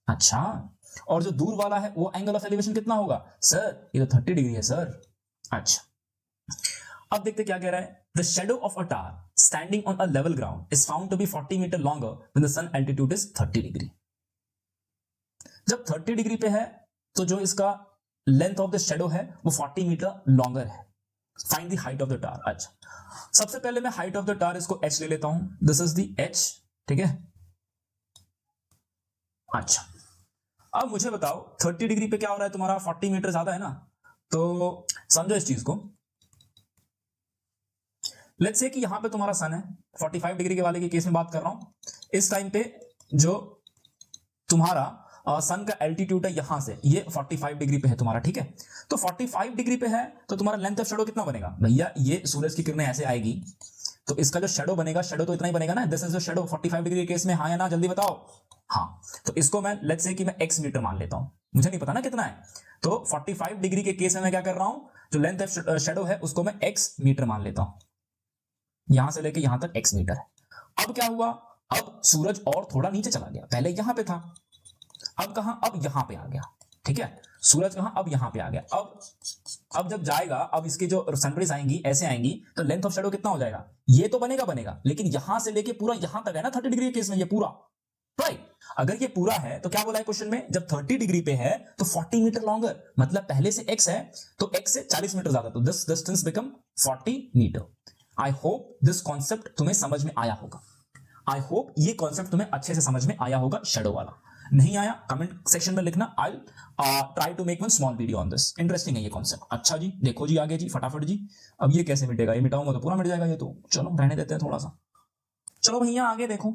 A: अच्छा, और जो दूर वाला है वो एंगल ऑफ एलिवेशन कितना होगा? सर ये तो 30 डिग्री है सर। अच्छा, अब देखते क्या कह रहा है। The shadow of a tower standing on a level ground is found to be 40 metre longer when the sun altitude is 30 degree. जब 30 डिग्री पे है तो जो इसका लेंथ ऑफ द शेडो है वो 40 मीटर लॉन्गर है। Find the height of the tower. अच्छा, सबसे पहले मैं हाइट ऑफ द टार इसको h ले लेता हूं। दिस इज द h, ठीक है। अच्छा, अब मुझे बताओ 30 डिग्री पे क्या हो रहा है तुम्हारा? 40 मीटर ज्यादा है ना, तो समझो इस चीज को। लेट्स से कि यहां पे तुम्हारा सन है, 45 डिग्री के वाले के केस में बात कर रहा हूं। इस टाइम पे जो तुम्हारा सन का एल्टीट्यूड है यहां से, ये 45 डिग्री पे है तुम्हारा, ठीक है। तो 45 डिग्री पे है तो तुम्हारा लेंथ ऑफ शेडो कितना बनेगा भैया? ये सूरज की किरणें ऐसे आएगी तो इसका जो शेडो बनेगा, शेडो तो इतना ही बनेगा ना। This is the shadow 45 degree के केस में, हाँ या ना, जल्दी बताओ। हाँ, तो इसको मैं लेट्स से कि मैं x मीटर मान लेता हूं, मुझे नहीं पता ना कितना है। तो 45 डिग्री के केस में मैं क्या कर रहा हूं, जो लेंथ ऑफ शेडो है उसको मैं x मीटर मान लेता हूं। यहां से लेके यहां तक x मीटर है। अब क्या हुआ, अब सूरज और थोड़ा नीचे चला गया, पहले यहां पे था, अब कहां, अब यहां पे आ गया, ठीक है। सूरज कहां, अब यहां पे आ गया। अब जब जाएगा, अब इसकी जो सनरेज आएंगी ऐसे आएंगी तो लेंथ ऑफ शेडो कितना हो जाएगा? ये तो बनेगा, लेकिन यहां से लेके पूरा यहां तक है ना 30 डिग्री के केस में, ये पूरा राइट। अगर ये पूरा है तो क्या बोला है क्वेश्चन में, जब 30 डिग्री पे है तो 40 मीटर लॉन्गर, मतलब पहले से x है तो x से 40 मीटर ज्यादा, तो this distance become 40 metre. I hope this concept तुम्हें समझ में आया होगा। आई होप ये कॉन्सेप्ट तुम्हें अच्छे से समझ में आया होगा। शेडो वाला नहीं आया कमेंट सेक्शन में लिखना। I try to make one small video on this. Interesting है ये कॉन्सेप्ट। अच्छा जी, देखो जी आगे जी फटाफट जी। अब ये कैसे मिटेगा? ये मिटाऊंगा तो पूरा मिट जाएगा ये तो, चलो रहने देते हैं थोड़ा सा। चलो भैया आगे देखो।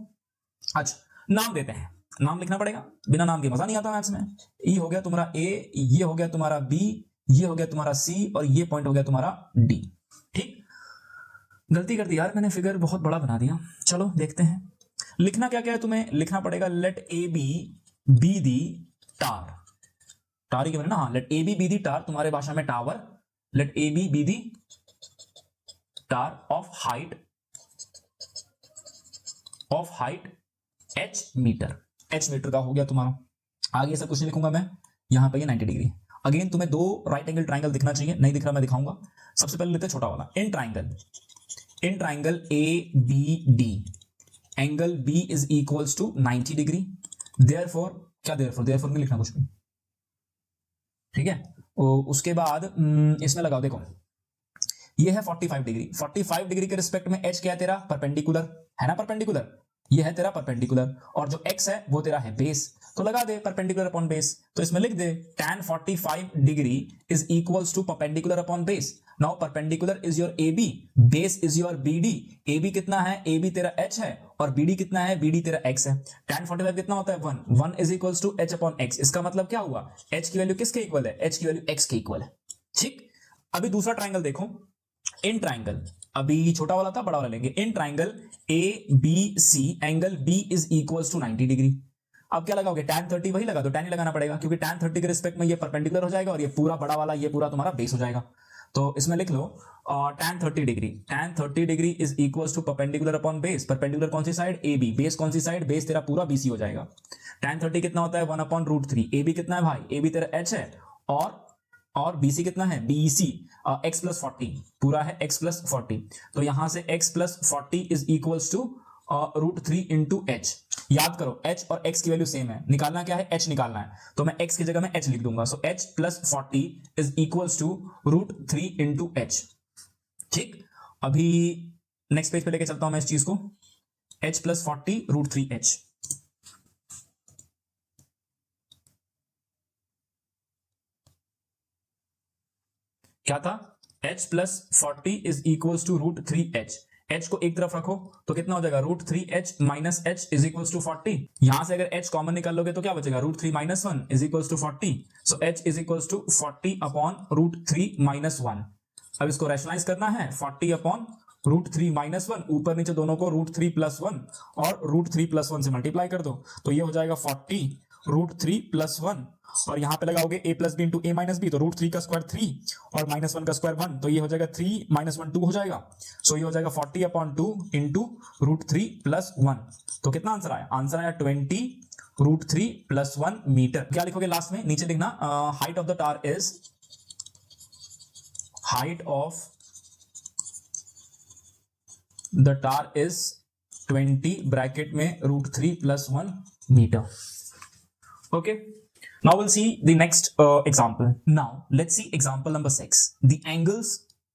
A: अच्छा, नाम देते हैं, नाम लिखना पड़ेगा, बिना नाम के मजा नहीं आता मैथ्स में। ई हो गया तुम्हारा ए, ये हो गया तुम्हारा बी, ये हो गया तुम्हारा सी, और ये पॉइंट हो गया तुम्हारा डी। ठीक, गलती कर दी यार मैंने, फिगर बहुत बड़ा बना दिया। चलो देखते हैं लिखना क्या क्या है तुम्हें। लिखना पड़ेगा लेट ए बी दी टार। टार ही ना, हाँ, लेट ए बी दी टार, तुम्हारे भाषा में tower. Let A B the tower of height h metre. h metre का हो गया तुम्हारा। आगे सब कुछ नहीं लिखूंगा मैं, यहां पे ये 90 डिग्री। अगेन तुम्हें दो राइट एंगल ट्राइंगल दिखना चाहिए, नहीं दिख रहा मैं दिखाऊंगा। सबसे पहले लेते हैं छोटा वाला, in triangle A B D, angle B is equals to 90 degree. Therefore क्या, देयरफॉर नहीं लिखना कुछ भी, ठीक है। उसके बाद इसमें लगाओ, देखो ये है 45 डिग्री। 45 डिग्री के रिस्पेक्ट में h क्या है तेरा? परपेंडिकुलर है ना, परपेंडिकुलर, ये है तेरा परपेंडिकुलर, और जो x है वो तेरा है बेस, तो लगा दे परपेंडिकुलर अपॉन बेस। तो इसमें लिख दे tan 45 degree is equals to perpendicular upon base. Now perpendicular is your AB, base is your BD। AB कितना है? AB तेरा h है, और BD कितना है? BD तेरा x है। tan 45 कितना होता है? 1 is equals to h upon x। इसका मतलब क्या हुआ, h की वैल्यू किसके इक्वल है? h की वैल्यू x के इक्वल है। ठीक, अभी दूसरा ट्राइंगल देखो, इन ट्राइंगल, अभी छोटा वाला था, बड़ा वाला लेंगे। In triangle A B C, angle B is equals to 90 degree. अब क्या लगाओगे? tan 30 वही लगा दो, tan ही लगाना पड़ेगा, क्योंकि tan 30 के रिस्पेक्ट में ये परपेंडिकुलर हो जाएगा, और ये पूरा बड़ा वाला ये पूरा तुम्हारा बेस हो जाएगा। तो इसमें लिख लो tan 30 degree is equals to perpendicular upon base. Perpendicular कौन सी साइड? A B. बेस कौन सी साइड? बेस तेरा पूरा BC हो जाएगा। tan 30 कितना होता है? 1/√3। ए बी कितना है भाई? ए बी तेरा h है, और BC कितना है? BC x प्लस 40, पूरा है x प्लस 40। तो यहां से x plus 40 is equals to √3 into h। याद करो h और x की वैल्यू सेम है, निकालना क्या है? h निकालना है, तो मैं x की जगह में h लिख दूंगा। So h plus 40 is equals to √3 into h। ठीक, अभी नेक्स्ट पेज पे लेके चलता हूं मैं इस चीज को, h प्लस 40 √3h। क्या था? h plus 40 is equals to √3h। h को एक तरफ रखो तो कितना हो जाएगा? √3h minus h is equals to 40। यहां से अगर h कॉमन निकाल लोगे तो क्या बचेगा? √3 minus 1 is equals to 40। So h is equals to 40 upon √3 minus 1। अब इसको रैशनलाइज करना है, 40 अपॉन √3 माइनस 1, ऊपर नीचे दोनों को √3 प्लस 1 और √3 प्लस 1 से मल्टीप्लाई कर दो, तो ये हो जाएगा 40 √3 प्लस 1, और यहां पे लगाओगे a plus B into A minus B, तो √3 का स्क्वायर 3 और माइनस 1 का स्क्वायर 1, तो ये हो जाएगा 3 माइनस 1 2 हो जाएगा। सो ये हो जाएगा 40 अपॉन 2 इंटू √3 प्लस 1। तो कितना आंसर आया? आंसर आया 20 √3 + 1 मीटर। क्या लिखोगे लास्ट में? नीचे लिखना height of the tower is, height of the tower is 20 bracket में √3 + 1 metre. Okay. Now we'll see the next example. Now let's see example number 6. The angles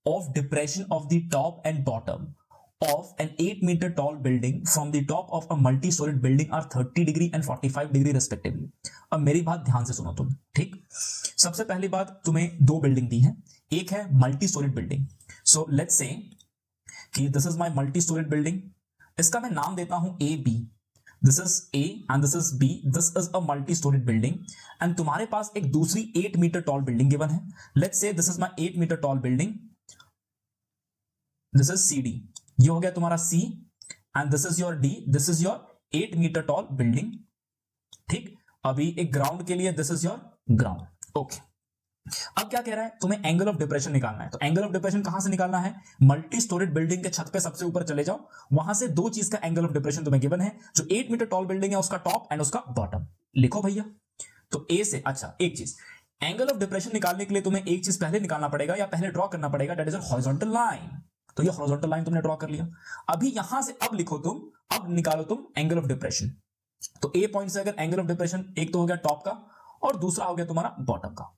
A: of depression of the top and bottom of an 8-meter tall building from the top of a multi-storied building are 30 degree and 45 degree respectively. अब मेरी बात ध्यान से सुनो तुम, ठीक? सबसे पहली बात, तुम्हें दो बिल्डिंग दी है, एक है multi storeyed building. So let's say कि this is my multi storeyed building. इसका मैं नाम देता हूं A B. This is A and this is B. This is a multi-storied building. And तुम्हारे पास एक दूसरी 8 मीटर टॉल बिल्डिंग गिवन है. Let's say this is my 8 metre tall building. This is CD. ये हो गया तुम्हारा C and this is your D. This is your 8 metre tall building. ठीक. अभी एक ग्राउंड के लिए this is your ground. Okay. अब क्या कह रहा है? तुम्हें एंगल ऑफ डिप्रेशन निकालना है. तो एंगल ऑफ डिप्रेशन कहां से निकालना है? मल्टी स्टोरेड बिल्डिंग के छत पे सबसे ऊपर चले जाओ, वहां से दो चीज का एंगल ऑफ डिप्रेशन तुम्हें गिवन है. जो 8 मीटर टॉल बिल्डिंग है उसका टॉप एंड उसका बॉटम लिखो भैया. तो ए से, अच्छा एक चीज, एंगल ऑफ डिप्रेशन निकालने के लिए तुम्हें एक चीज पहले निकालना पड़ेगा या पहले ड्रॉ करना पड़ेगा, that is a horizontal line. तो ये हॉरिजॉन्टल लाइन तुमने ड्रॉ कर लिया. अभी यहां से अब लिखो तुम, अब निकालो तुम एंगल ऑफ डिप्रेशन. तो ए पॉइंट से अगर एंगल ऑफ डिप्रेशन, एक तो हो गया टॉप का और दूसरा हो गया तुम्हारा बॉटम का.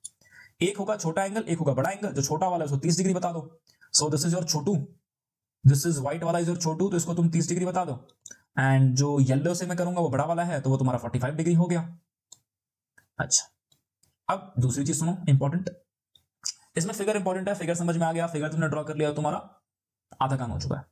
A: एक होगा छोटा एंगल, एक होगा बड़ा एंगल. जो छोटा वाला है उसको 30 डिग्री बता दो. सो this is your Chhotu, this is white वाला इज योर छोटू, तो इसको तुम 30 डिग्री बता दो. एंड जो येलो से मैं करूंगा वो बड़ा वाला है, तो वो तुम्हारा 45 डिग्री हो गया. अच्छा, अब दूसरी चीज सुनो, इंपॉर्टेंट. इसमें फिगर इंपॉर्टेंट है. फिगर समझ में आ गया? फिगर तुमने ड्रॉ कर लिया, तुम्हारा आधा काम हो चुका है.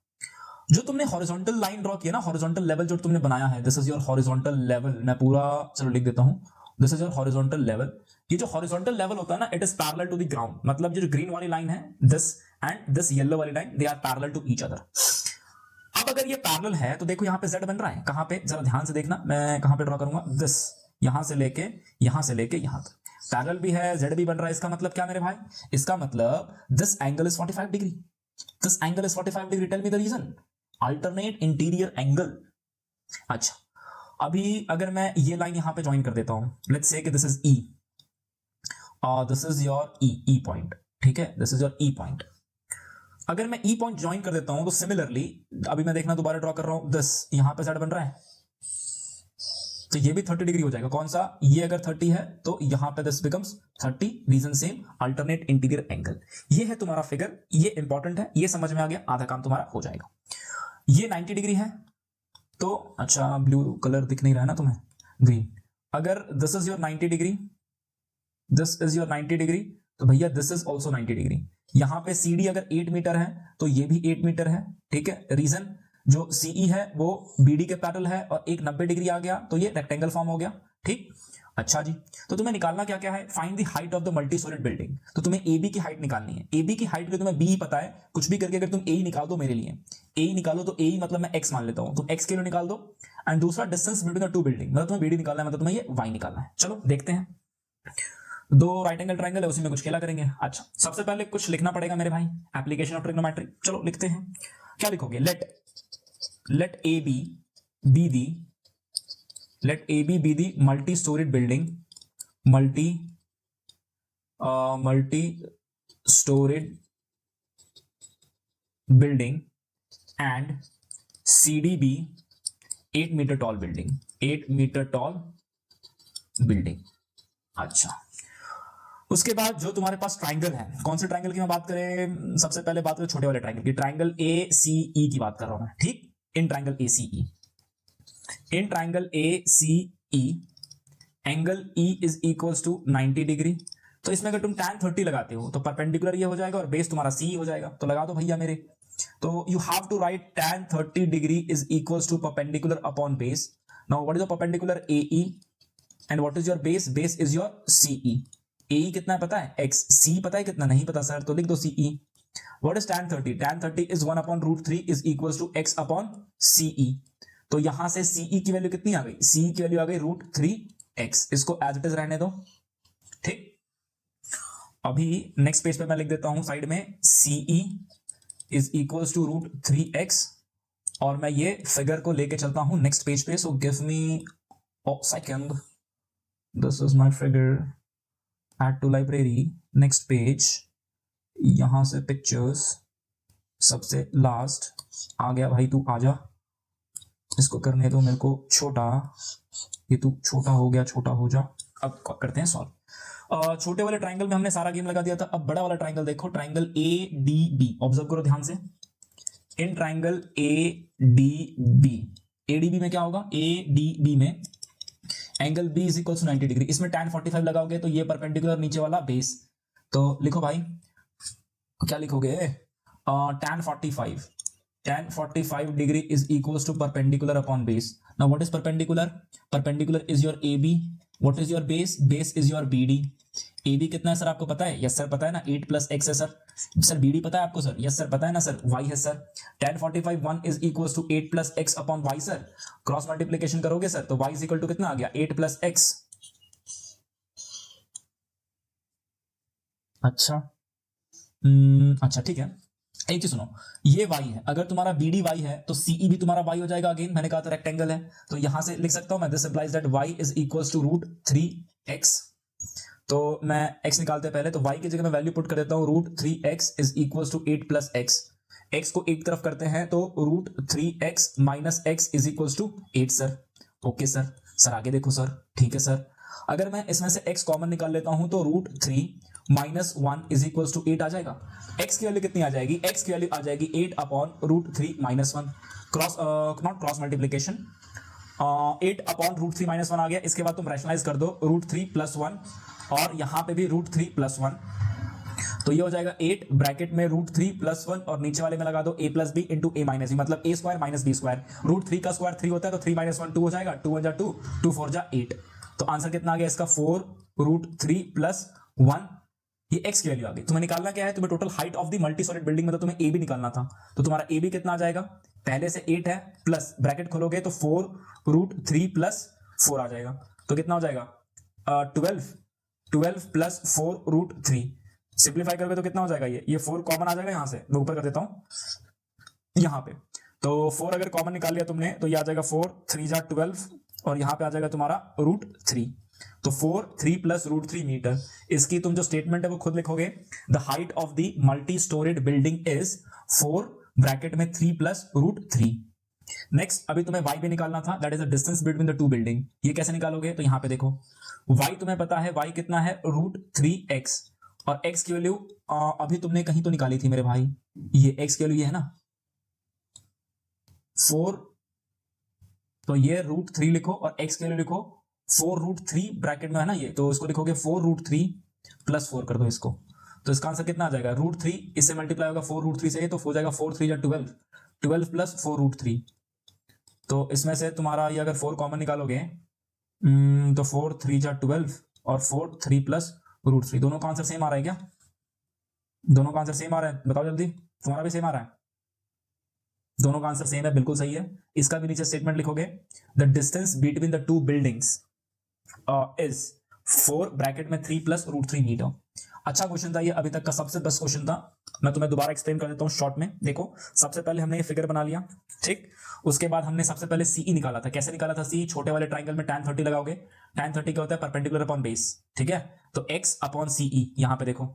A: जो तुमने हॉरिजॉन्टल लाइन ड्रॉ किया ना, हॉरिजॉन्टल लेवल जो तुमने बनाया है, this is your horizontal level. मैं पूरा चलो लिख देता हूं, this is your horizontal level. ये जो हॉरिजॉन्टल लेवल होता है ना, it is parallel to the ground. मतलब जो ग्रीन वाली लाइन है, दिस एंड दिस येलो वाली line, they are parallel to each other. अब अगर ये पैरेलल है तो देखो यहां पे z बन रहा है. कहां पे? जरा ध्यान से देखना, मैं कहां पे ड्रॉ करूंगा. दिस, यहां से लेके यहां तक पैरेलल भी है, z भी बन रहा है. इसका मतलब क्या मेरे भाई? इसका मतलब this angle is 45 degree. This angle is 45 degree. Tell me the reason. Alternate interior angle. अच्छा, अभी अगर मैं ये लाइन यहां पे ज्वाइन कर देता हूं, लेट्स से कि this is E, this is your E point. ठीक है, this is your E point. अगर मैं E पॉइंट ज्वाइन कर देता हूं तो सिमिलरली, अभी मैं देखना दोबारा ड्रॉ कर रहा हूं, दिस यहां पे z बन रहा है, तो ये भी 30 डिग्री हो जाएगा. कौन सा? ये अगर 30 है तो यहां पे this becomes 30. Reason same, alternate interior angle. ये है तुम्हारा फिगर. ये इंपॉर्टेंट है, ये समझ में आ गया, आधा काम तुम्हारा हो जाएगा. ये 90 डिग्री है, तो अच्छा ब्लू कलर दिख नहीं रहा है ना तुम्हें, ग्रीन. अगर this is your 90 degree, this is your 90 degree, तो भैया दिस इज ऑल्सो 90 डिग्री. यहां पे CD अगर 8 मीटर है तो ये भी 8 मीटर है. ठीक है, रीजन जो CE है वो BD के पैरेलल है और एक 90 डिग्री आ गया, तो ये रेक्टेंगल फॉर्म हो गया. ठीक, अच्छा जी. तो तुम्हें निकालना क्या क्या है? Find the height of the multi storeyed building. तो तुम्हें AB की हाइट निकालनी है. AB की हाइट के तुम्हें B ही पता है, कुछ भी करके अगर तुम A निकाल दो मेरे लिए, A निकालो, तो A मतलब मैं X मान लेता हूं, तुम X के लिए निकाल दो. एंड दूसरा distance between the two building, मतलब तुम्हें BD निकालना है, मतलब तुम्हें ये Y निकालना है. चलो देखते हैं. दो राइट एंगल ट्रायंगल है, उसी में कुछ खेला करेंगे. अच्छा, सबसे पहले कुछ लिखना पड़ेगा मेरे भाई, एप्लीकेशन ऑफ ट्रिग्नोमेट्री. चलो लिखते हैं. क्या लिखोगे? Let AB be the multi storied building, multi storied building, and CD be 8 metre tall building, 8 metre tall building. अच्छा, उसके बाद जो तुम्हारे पास ट्राइंगल है, कौन से ट्राइंगल की मैं बात करें? सबसे पहले बात करें छोटे वाले ट्राइंगल की. ट्राइंगल ACE की बात कर रहा हूं मैं. ठीक, in triangle ACE, in triangle ACE angle E is equals to 90 degree. तो इसमें अगर तुम tan 30 लगाते हो तो परपेंडिकुलर ये हो जाएगा और बेस तुम्हारा C हो जाएगा. तो लगा दो भैया मेरे. तो you have to write tan 30 degree is equals to perpendicular upon base. Now what is the perpendicular AE and what is your base? Base is your CE. AE कितना है पता है? X. C पता है कितना? नहीं पता सर, तो लिख दो CE. What is tan 30? tan 30 is 1 upon √3 is equals to X upon CE. तो यहां से CE की वैल्यू कितनी आ गई? CE की वैल्यू आ गई √3x. इसको एज इट इज रहने दो. ठीक, अभी नेक्स्ट पेज पे मैं लिख देता हूं साइड में CE is equals to √3x, और मैं ये फिगर को लेके चलता हूं नेक्स्ट पेज पे. So give me second, this is my figure. Add to library, next page, यहां से pictures, सबसे लास्ट आ गया भाई, तू आजा, इसको करने दो मेरे को छोटा, ये तू छोटा हो गया, छोटा हो जा। अब करते हैं सॉल्व। छोटे वाले ट्राइंगल में हमने सारा गेम लगा दिया था। अब बड़ा वाला ट्राइंगल देखो, triangle A D B, observe करो ध्यान से। इन ट्राइंगल ए डी बी में क्या होगा, ए डी बी में angle B is equal to 90 degree. इसमें tan 45 लगाओगे तो ये परपेंडिकुलर नीचे वाला बेस, तो लिखो भाई, क्या लिखोगे, tan 45 degree is equals to perpendicular upon base. Now what is perpendicular? Perpendicular is your AB. What is your base? Base is your BD. AB कितना है सर आपको पता है? यस सर पता है ना, 8 प्लस एक्स है सर। सर BD पता है आपको सर? यस सर पता है ना सर, y है sir. tan 45 1 is equals to 8 plus x upon y sir. Cross multiplication करोगे सर तो y is equal to कितना आ गया, 8 प्लस एक्स। अच्छा अच्छा ठीक है, एक चीज सुनो, ये y है, अगर तुम्हारा BD y है तो CE भी तुम्हारा y हो जाएगा। अगेन मैंने कहा था रेक्टेंगल है, तो यहां से लिख सकता हूं मैं, this implies that y is equals to √3x। तो मैं x निकालते पहले, तो y की जगह मैं वैल्यू पुट कर देता हूं, √3x is equals to 8 plus x. x को एक तरफ करते हैं तो √3x minus x is equals to 8 sir. Okay sir, sir आगे देखो सर, ठीक है सर। अगर मैं इसमें से x कॉमन निकाल लेता हूं तो √3 माइनस 1 इज इक्वल्स टू 8 आ जाएगा। x की वैल्यू कितनी आ जाएगी, x की वैल्यू आ जाएगी 8 upon √3 minus 1। Cross not cross multiplication, 8 upon √3 minus 1 आ गया। इसके बाद तुम रैशनलाइज कर दो, √3 प्लस 1 और यहां पे भी √3 प्लस 1, तो ये हो जाएगा 8 ब्रैकेट में √3 प्लस 1 और नीचे वाले में लगा दो a plus B into a minus B, मतलब a square minus B square. √3 का स्क्वायर 3 होता है, तो 3 माइनस 1 2 हो जाएगा, 2 1 जा 2, 2 4 जा 8। तो आंसर कितना आ गया इसका, 4 √3 प्लस 1। ये x की वैल्यू आ गई। तुम्हें निकालना क्या है, तुम्हें total height of the multi solid building में, तो तुम्हें a भी निकालना था। तो तुम्हारा a भी कितना आ जाएगा, पहले से 8 है, प्लस ब्रैकेट खोलोगे तो 4 √3 प्लस 4 आ जाएगा, तो कितना हो जाएगा 12 प्लस 4 √3। सिंप्लीफाई करोगे तो कितना हो जाएगा, ये 4 कॉमन आ जाएगा, यहां से मैं ऊपर कर देता हूं यहां पे। तो 4 अगर कॉमन निकाल लिया तुमने तो ये आ जाएगा 4 3 जा 12 और यहां पे आ जाएगा तुम्हारा √3। तो 4 3 प्लस √3 मीटर। इसकी तुम जो स्टेटमेंट है वो खुद लिखोगे, the height of the multi storeyed building is 4 bracket में 3 प्लस √3। नेक्स्ट अभी तुम्हें y भी निकालना था, that is the distance between the two building. ये कैसे निकालोगे, तो यहां पे देखो, y तुम्हें पता है, y कितना है √3x और x की वैल्यू अभी तुमने कहीं तो निकाली थी मेरे भाई, ये x की वैल्यू ये है ना 4, तो ये √3 लिखो और x की वैल्यू लिखो 4 √3 ब्रैकेट में है ना ये, तो इसको लिखोगे 4 √3 प्लस 4 कर दो इसको, तो इसका आंसर कितना आ जाएगा, √3 इससे मल्टीप्लाई होगा 4 √3 से, तो हो जाएगा 4 3 जा 12, 12 प्लस 4 √3। तो इसमें से तुम्हारा ये अगर 4 कॉमन निकालोगे तो 4 3 जा 12 और 4 3 प्लस √3, दोनों का आंसर सेम आ रहा है क्या, दोनों का आंसर सेम आ रहा है, बताओ जल्दी, तुम्हारा भी सेम आ रहा है, दोनों का आंसर सेम है, बिल्कुल सही है। इसका भी नीचे स्टेटमेंट लिखोगे, the distance between the two buildings is 4 bracket में 3 प्लस √3 मीटर। अच्छा क्वेश्चन था ये, अभी तक का सबसे बेस्ट क्वेश्चन था। मैं तुम्हें दोबारा एक्सप्लेन कर देता हूं शॉर्ट में। देखो, सबसे पहले हमने ये फिगर बना लिया, ठीक, उसके बाद हमने सबसे पहले सीई निकाला था। कैसे निकाला था सीई, छोटे वाले ट्राइंगल में tan 30 लगाओगे, tan 30 क्या होता है, परपेंडिकुलर अपॉन बेस, ठीक है, तो x अपॉन सीई यहां पे देखो,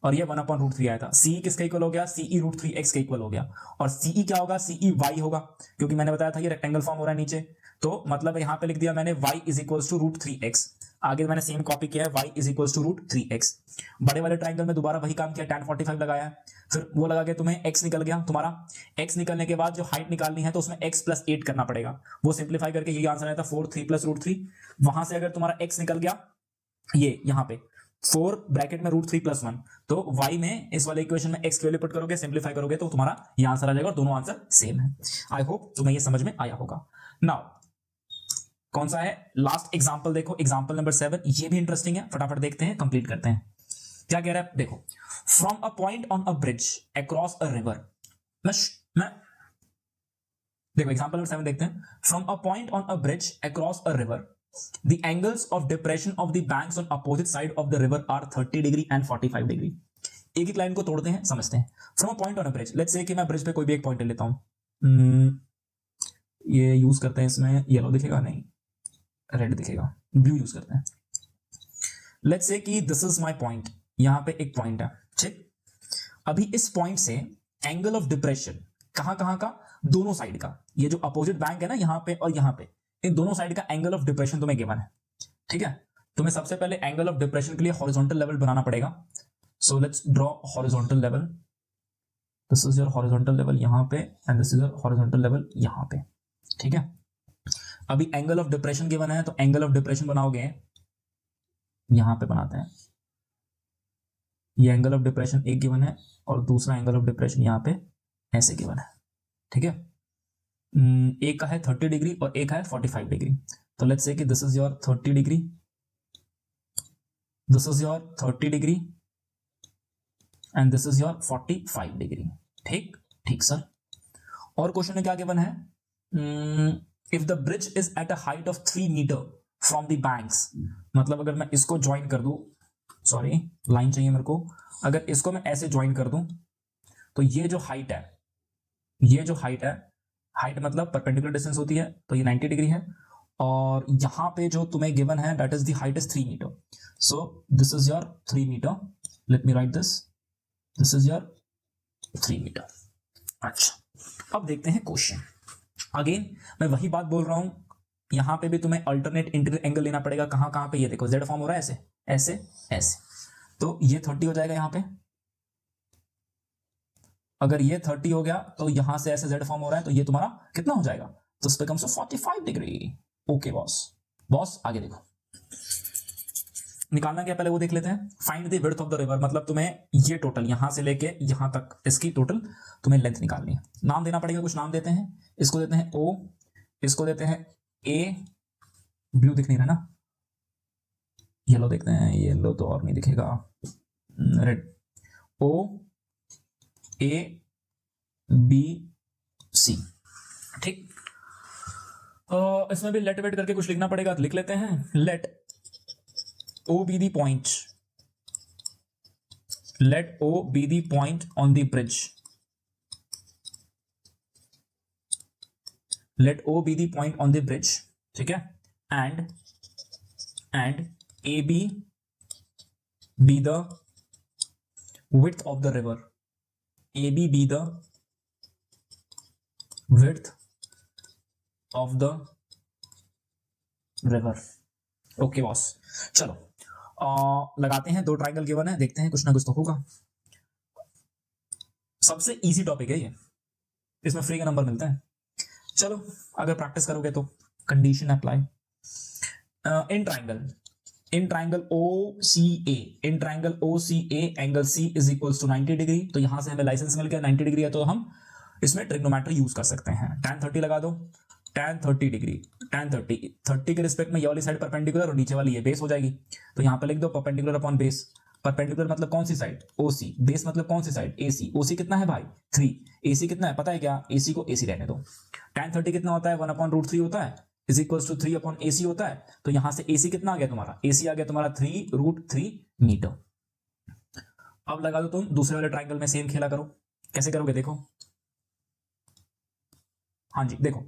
A: और ये 1 अपॉन √3 आया था। सीई किसका इक्वल हो गया, सीई √3x का इक्वल हो गया। और सीई क्या होगा, सीई y होगा, क्योंकि मैंने बताया था ये रेक्टेंगल फॉर्म हो रहा है नीचे, तो मतलब यहां पे लिख दिया मैंने y is equal to √3x। आगे मैंने सेम कॉपी किया है, y is equal to √3x। बड़े वाले ट्राइंगल में दोबारा वही काम किया, tan 45 लगाया है, फिर वो लगा के तुम्हें x निकल गया तुम्हारा। x निकलने के बाद जो हाइट निकालनी है तो उसमें x प्लस 8 करना पड़ेगा, वो सिंप्लीफाई करके यही आंसर आया था 4 3 प्लस √3। वहां से अगर तुम्हारा x निकल गया ये यहां पे 4 ब्रैकेट में √3 प्लस 1, तो y में इस वाले इक्वेशन में x की वैल्यू पुट करोगे, सिंप्लीफाई करोगे तो तुम्हारा ये आंसर आ जाएगा, और दोनों आंसर सेम है। आई होप तुम्हें ये समझ में आया होगा। नाउ कौन सा है लास्ट एग्जांपल, देखो एग्जांपल नंबर 7, ये भी इंटरेस्टिंग है, फटाफट देखते हैं, कंप्लीट करते हैं। क्या कह रहा है, देखो, from a point on a bridge across a river, मैं देखो एग्जांपल नंबर 7 देखते हैं। From a point on a bridge across a river, the angles of depression of the banks on opposite side of the river are 30 degree and 45 degree। एक एक line को तोड़ते हैं, समझते हैं। From a point on a bridge, let's say कि मैं bridge पे कोई भी एक पॉइंट ले लेता हूं, ये यूज करते हैं, इसमें येलो दिखेगा नहीं, रेड दिखेगा, ब्लू यूज करते हैं। लेट्स से कि दिस इज माय पॉइंट, यहां पे एक पॉइंट है, ठीक। अभी इस पॉइंट से एंगल ऑफ डिप्रेशन कहां कहां का, दोनों साइड का, ये जो अपोजिट बैंक है ना यहां पे और यहां पे, इन दोनों साइड का एंगल ऑफ डिप्रेशन तुम्हें गिवन है, ठीक है। तुम्हें सबसे पहले एंगल ऑफ डिप्रेशन के लिए हॉरिजॉन्टल लेवल बनाना पड़ेगा। So let's draw horizontal level, this is your horizontal level यहां पे and this is your horizontal level यहां पे, ठीक है। अभी एंगल ऑफ डिप्रेशन गिवन है तो एंगल ऑफ डिप्रेशन बनाओगे, यहां पे बनाते हैं, ये एंगल ऑफ डिप्रेशन एक गिवन है और दूसरा एंगल ऑफ डिप्रेशन यहां पे ऐसे गिवन है, ठीक है। एक का है 30 डिग्री और एक है 45 डिग्री। तो लेट्स से कि this is your 30 degree, this is your 30 degree and this is your 45 degree, ठीक ठीक सर। और क्वेश्चन में क्या गिवन है, if the bridge is at a height of 3 metre from the banks, मतलब अगर मैं इसको ज्वाइन कर दूं, सॉरी लाइन चाहिए मेरे को, अगर इसको मैं ऐसे ज्वाइन कर दूं तो ये जो हाइट है, ये जो हाइट है, हाइट मतलब परपेंडिकुलर डिस्टेंस होती है, तो ये 90 डिग्री है और यहां पे जो तुम्हें गिवन है that is the height is 3 metre. So this is your 3 metre, let me write this is your 3 metre. अच्छा अब देखते हैं क्वेश्चन। अगेन मैं वही बात बोल रहा हूं, यहां पे भी तुम्हें अल्टरनेट इंटीरियर एंगल लेना पड़ेगा, कहां कहां पे, ये देखो जेड फॉर्म हो रहा है ऐसे ऐसे ऐसे, तो ये 30 हो जाएगा यहां पे, अगर ये 30 हो गया तो यहां से ऐसे जेड फॉर्म हो रहा है तो ये तुम्हारा कितना हो जाएगा, तो इस पे comes to 45 degree. Okay boss, boss आगे देखो, निकालना क्या पहले वो देख लेते हैं। Find the width of the river, मतलब तुम्हें ये टोटल यहां से लेके यहां तक इसकी टोटल तुम्हें लेंथ निकालनी है। नाम देना पड़ेगा, कुछ नाम देते हैं, इसको देते हैं ओ, इसको देते हैं ए, ब्लू दिख नहीं रहा ना, येलो देखते हैं, येलो तो और नहीं दिखेगा, रेड, ओ ए बी सी, ठीक। इसमें भी लेट वेट करके कुछ लिखना पड़ेगा, लिख लेते हैं, let O B the point, let O B the point on the bridge, let O B the point on the bridge, ठीक है, and A B the width of the river, AB be the width of the river। Okay boss, चलो लगाते हैं, दो triangle given है, देखते हैं कुछ ना कुछ तो होगा। सबसे इजी टॉपिक है ये, इसमें फ्री का नंबर मिलता है। चलो अगर प्रैक्टिस करोगे तो condition apply. In triangle OCA, in triangle OCA angle C is equals to 90 degree, तो यहां से हमें लाइसेंस मिल गया 90 डिग्री है, तो हम इसमें ट्रिग्नोमेट्री यूज कर सकते हैं। tan 30 लगा दो, tan 30 डिग्री, tan 30 के रिस्पेक्ट में ये वाली साइड परपेंडिकुलर और नीचे वाली ये बेस हो जाएगी, तो यहां पे लिख दो परपेंडिकुलर अपॉन बेस। परपेंडिकुलर मतलब कौन सी साइड, OC, बेस मतलब कौन सी साइड, AC। OC कितना है भाई 3, AC कितना है पता है क्या, AC को AC रहने दो। tan 30 कितना होता है 1/√3 होता है, इज इक्वल टू 3/AC होता है, तो यहां से AC कितना आ गया तुम्हारा, AC आ गया तुम्हारा 3√3 मीटर। अब लगा दो तुम दूसरे वाले ट्राइंगल में, सेम खेला करो, कैसे करोगे देखो, हाँ जी देखो,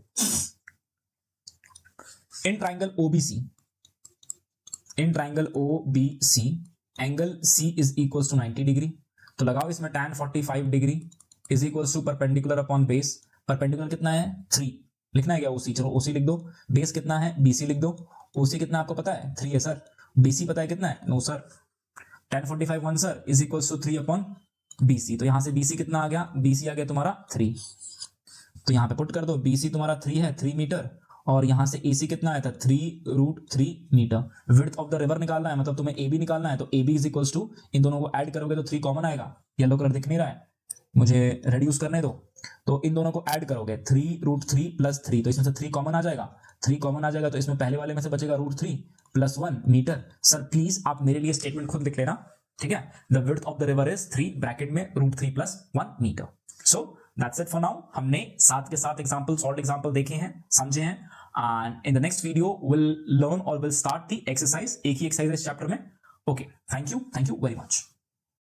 A: in triangle OBC, in triangle OBC angle C is equal to 90 degree, तो लगाओ इसमें tan 45 degree is equal to perpendicular upon base. Perpendicular कितना है 3, लिखना है क्या OC, चलो OC लिख दो। बेस कितना है BC लिख दो। OC कितना आपको पता है 3 है सर, BC पता है कितना है, no sir. tan 45 1 sir is equal to 3/BC, तो यहां से BC कितना आ गया, BC आ गया तुम्हारा 3, तो यहां पे पुट कर दो, BC तुम्हारा 3 है 3 मीटर, और यहां से AC कितना आया था 3√3 metre. Width of the river निकालना है, मतलब तुम्हें AB निकालना है, तो AB इज इक्वल टू, इन दोनों को ऐड करोगे तो 3 कॉमन आएगा, येलो कलर दिख नहीं रहा है, मुझे रिड्यूस करने दो, तो इन दोनों को ऐड करोगे 3√3 + 3, तो इसमें से 3 कॉमन आ जाएगा, 3 कॉमन आ जाएगा, तो इसमें पहले वाले में से बचेगा √3 + 1 मीटर। सर प्लीज आप मेरे लिए स्टेटमेंट खुद लिख लेना, ठीक है। The width of the river is 3 bracket में √3 + 1 metre. So that's it for now. हमने साथ के साथ एग्जांपल, सॉल्व एग्जांपल देखे हैं, समझे हैं, and in the next video will learn और विल स्टार्ट द एक्सरसाइज, एक ही एक्सरसाइज इस चैप्टर में। Okay, thank you very much.